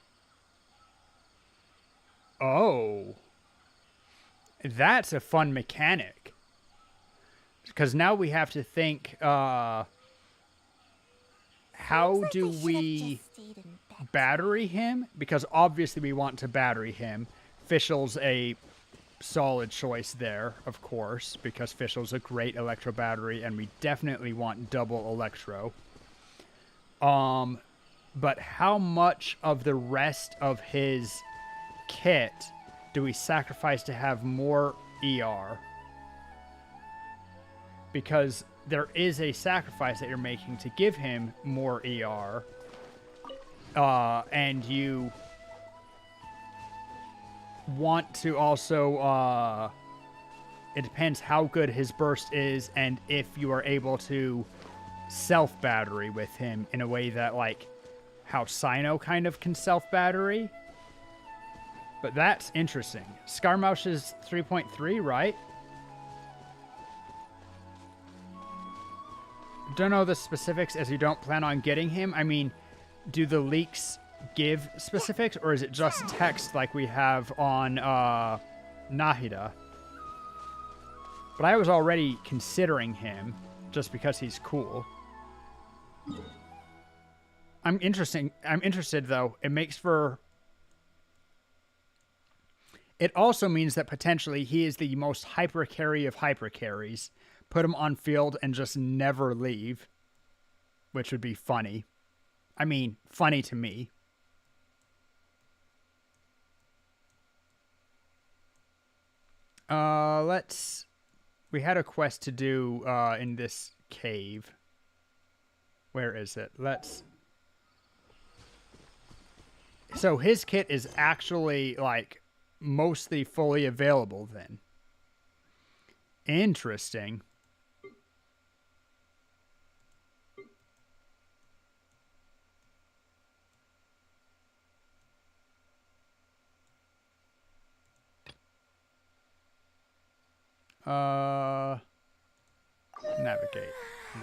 Oh. That's a fun mechanic. Because now we have to think, how do we battery him? Because obviously we want to battery him. Fischl's a solid choice there, of course, because Fischl's a great electro battery, and we definitely want double electro. But how much of the rest of his kit do we sacrifice to have more ER? Because there is a sacrifice that you're making to give him more ER. And you want to also, it depends how good his burst is and if you are able to self-battery with him in a way that, like, how Cyno kind of can self-battery. But that's interesting. Scaramouche is 3.3, right? Don't know the specifics as you don't plan on getting him. I mean, do the leaks give specifics, or is it just text like we have on Nahida? But I was already considering him just because he's cool. I'm interested, though. It makes for... It also means that potentially he is the most hyper carry of hyper carries. Put him on field and just never leave, which would be funny. I mean, funny to me. We had a quest to do in this cave. Where is it? So his kit is actually, like, mostly fully available then. Interesting. Navigate. No.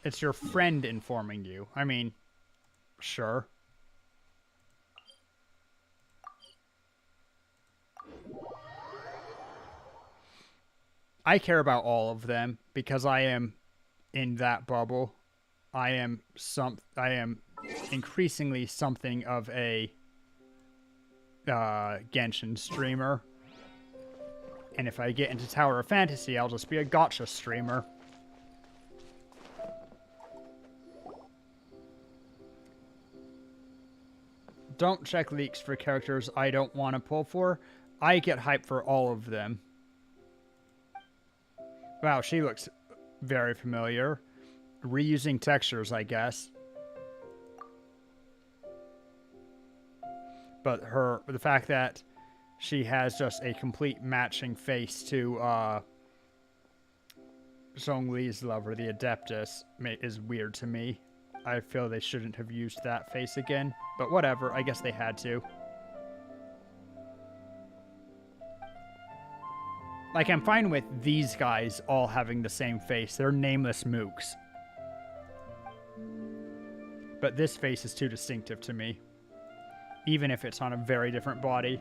It's your friend informing you. I mean, sure. I care about all of them because I am in that bubble. I am increasingly something of a Genshin streamer. And if I get into Tower of Fantasy, I'll just be a gotcha streamer. Don't check leaks for characters I don't want to pull for. I get hyped for all of them. Wow, she looks very familiar. Reusing textures, I guess. But the fact that she has just a complete matching face to Zhongli's lover, the Adeptus, is weird to me. I feel they shouldn't have used that face again. But whatever, I guess they had to. Like, I'm fine with these guys all having the same face. They're nameless mooks. But this face is too distinctive to me. Even if it's on a very different body.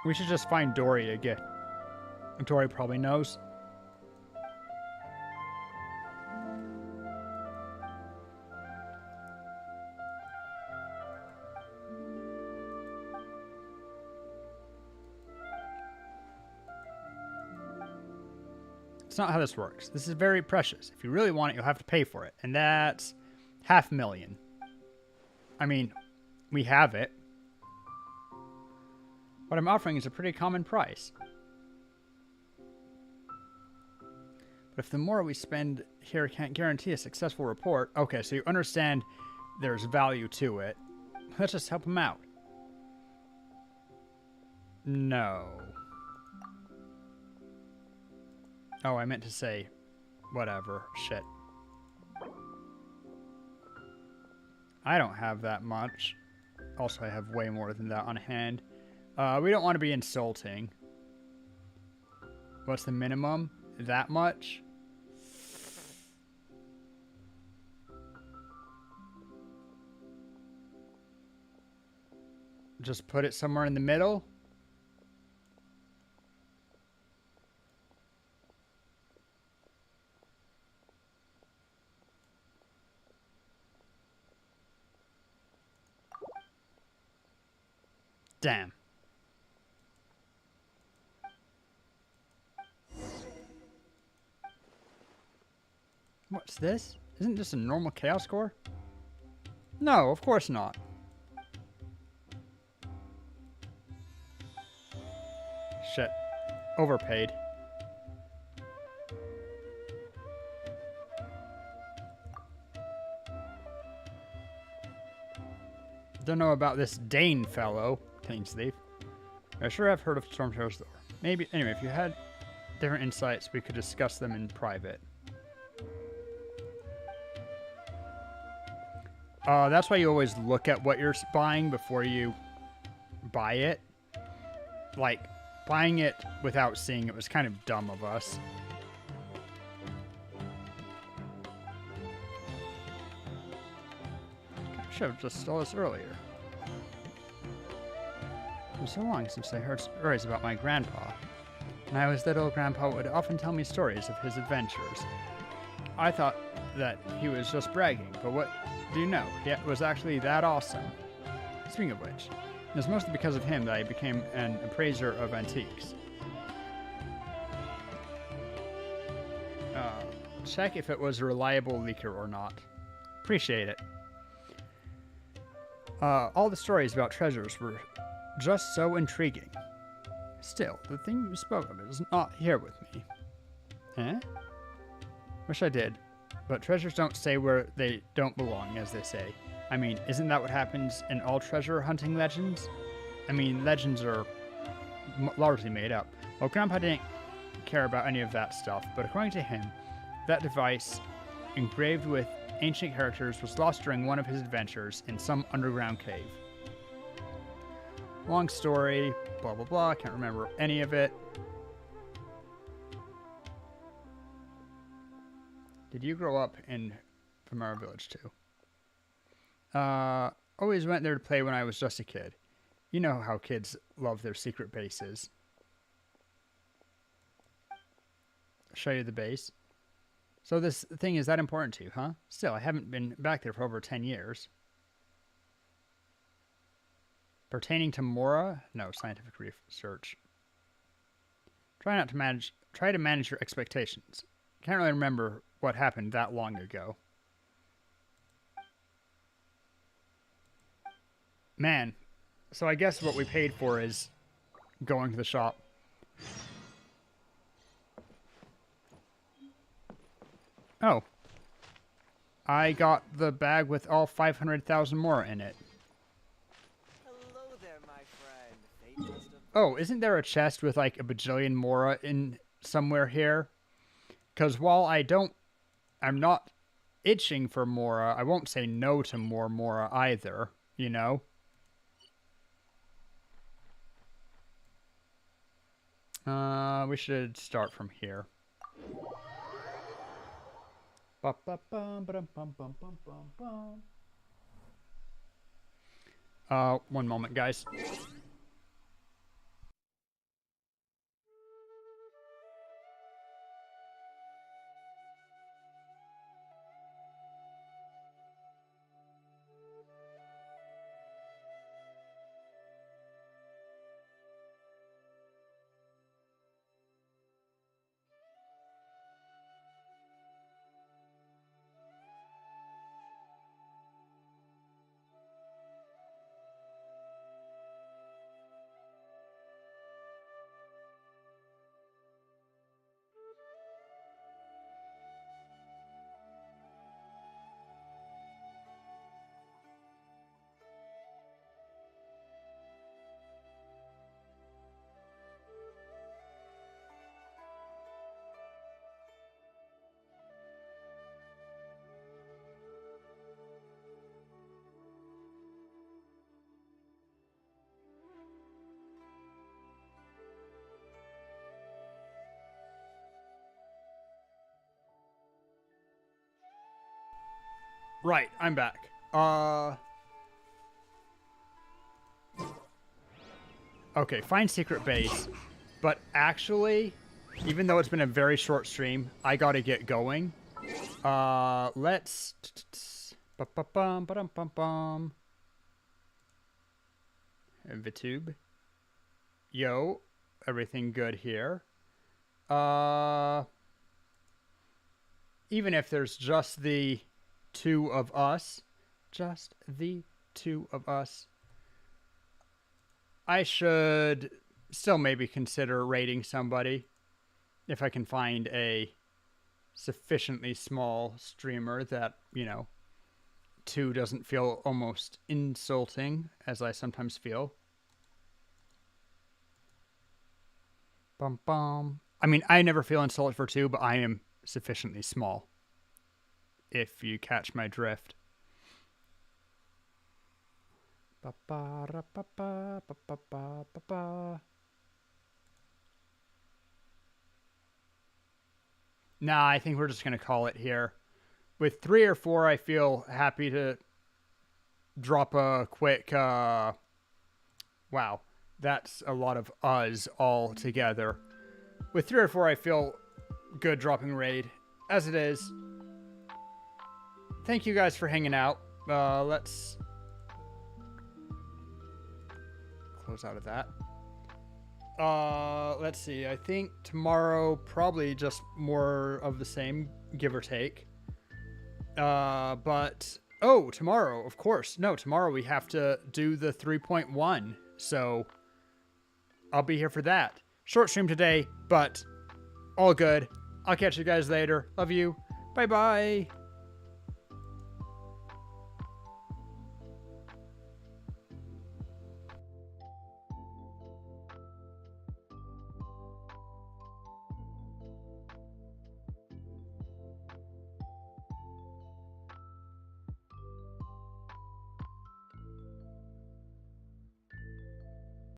We should just find Dory again. Dory probably knows. It's not how this works. This is very precious. If you really want it, you'll have to pay for it. And that's $500,000. I mean, we have it. What I'm offering is a pretty common price. But if the more we spend here can't guarantee a successful report... Okay, so you understand there's value to it. Let's just help him out. No. Oh, I meant to say... Whatever. Shit. I don't have that much. Also, I have way more than that on hand. We don't want to be insulting. What's the minimum? That much? Just put it somewhere in the middle? Damn. What's this? Isn't this a normal chaos score? No, of course not. Shit. Overpaid. Don't know about this Dane fellow, Cleansleeve. I sure have heard of Stormshadow's though. Maybe, anyway, if you had different insights, we could discuss them in private. That's why you always look at what you're buying before you buy it. Like, buying it without seeing it was kind of dumb of us. I should have just stole this earlier. It was so long since I heard stories about my grandpa. When I was little, Grandpa would often tell me stories of his adventures. I thought that he was just bragging, but what do you know? It was actually that awesome. Speaking of which, it was mostly because of him that I became an appraiser of antiques. Check if it was a reliable leaker or not. Appreciate it. All the stories about treasures were just so intriguing. Still, the thing you spoke of is not here with me. Eh? Wish I did. But treasures don't stay where they don't belong, as they say. I mean, isn't that what happens in all treasure hunting legends? I mean, legends are largely made up. Well, Grandpa didn't care about any of that stuff, but according to him, that device, engraved with ancient characters, was lost during one of his adventures in some underground cave. Long story, blah blah blah, can't remember any of it. Did you grow up in Primera Village too? Always went there to play when I was just a kid. You know how kids love their secret bases. Show you the base. So this thing is that important to you, huh? Still, I haven't been back there for over 10 years. Pertaining to Mora? No, scientific research. Try to manage your expectations. Can't really remember what happened that long ago. Man, so I guess what we paid for is going to the shop. Oh. I got the bag with all 500,000 more in it. Hello there, my friend. Fate must have... Oh, isn't there a chest with like a bajillion Mora in somewhere here? Because while I'm not itching for Mora, I won't say no to more Mora either, you know? We should start from here. One moment, guys. Right, I'm back. Okay, find secret base. But actually, even though it's been a very short stream, I gotta get going. Let's... Ba-bum-ba-dum-bum-bum. VTube. Yo, everything good here. Even if there's just the two of us, I should still maybe consider raiding somebody if I can find a sufficiently small streamer that, you know, two doesn't feel almost insulting, as I sometimes feel. Bum bum. I mean, I never feel insulted for two, but I am sufficiently small, if you catch my drift. Nah, I think we're just going to call it here. With 3 or 4, I feel happy to drop a quick... wow, that's a lot of us all together. With 3 or 4, I feel good dropping raid. As it is, thank you guys for hanging out. Let's close out of that. Let's see. I think tomorrow probably just more of the same, give or take. But oh, tomorrow, of course. No, tomorrow we have to do the 3.1. So I'll be here for that. Short stream today, but all good. I'll catch you guys later. Love you. Bye-bye.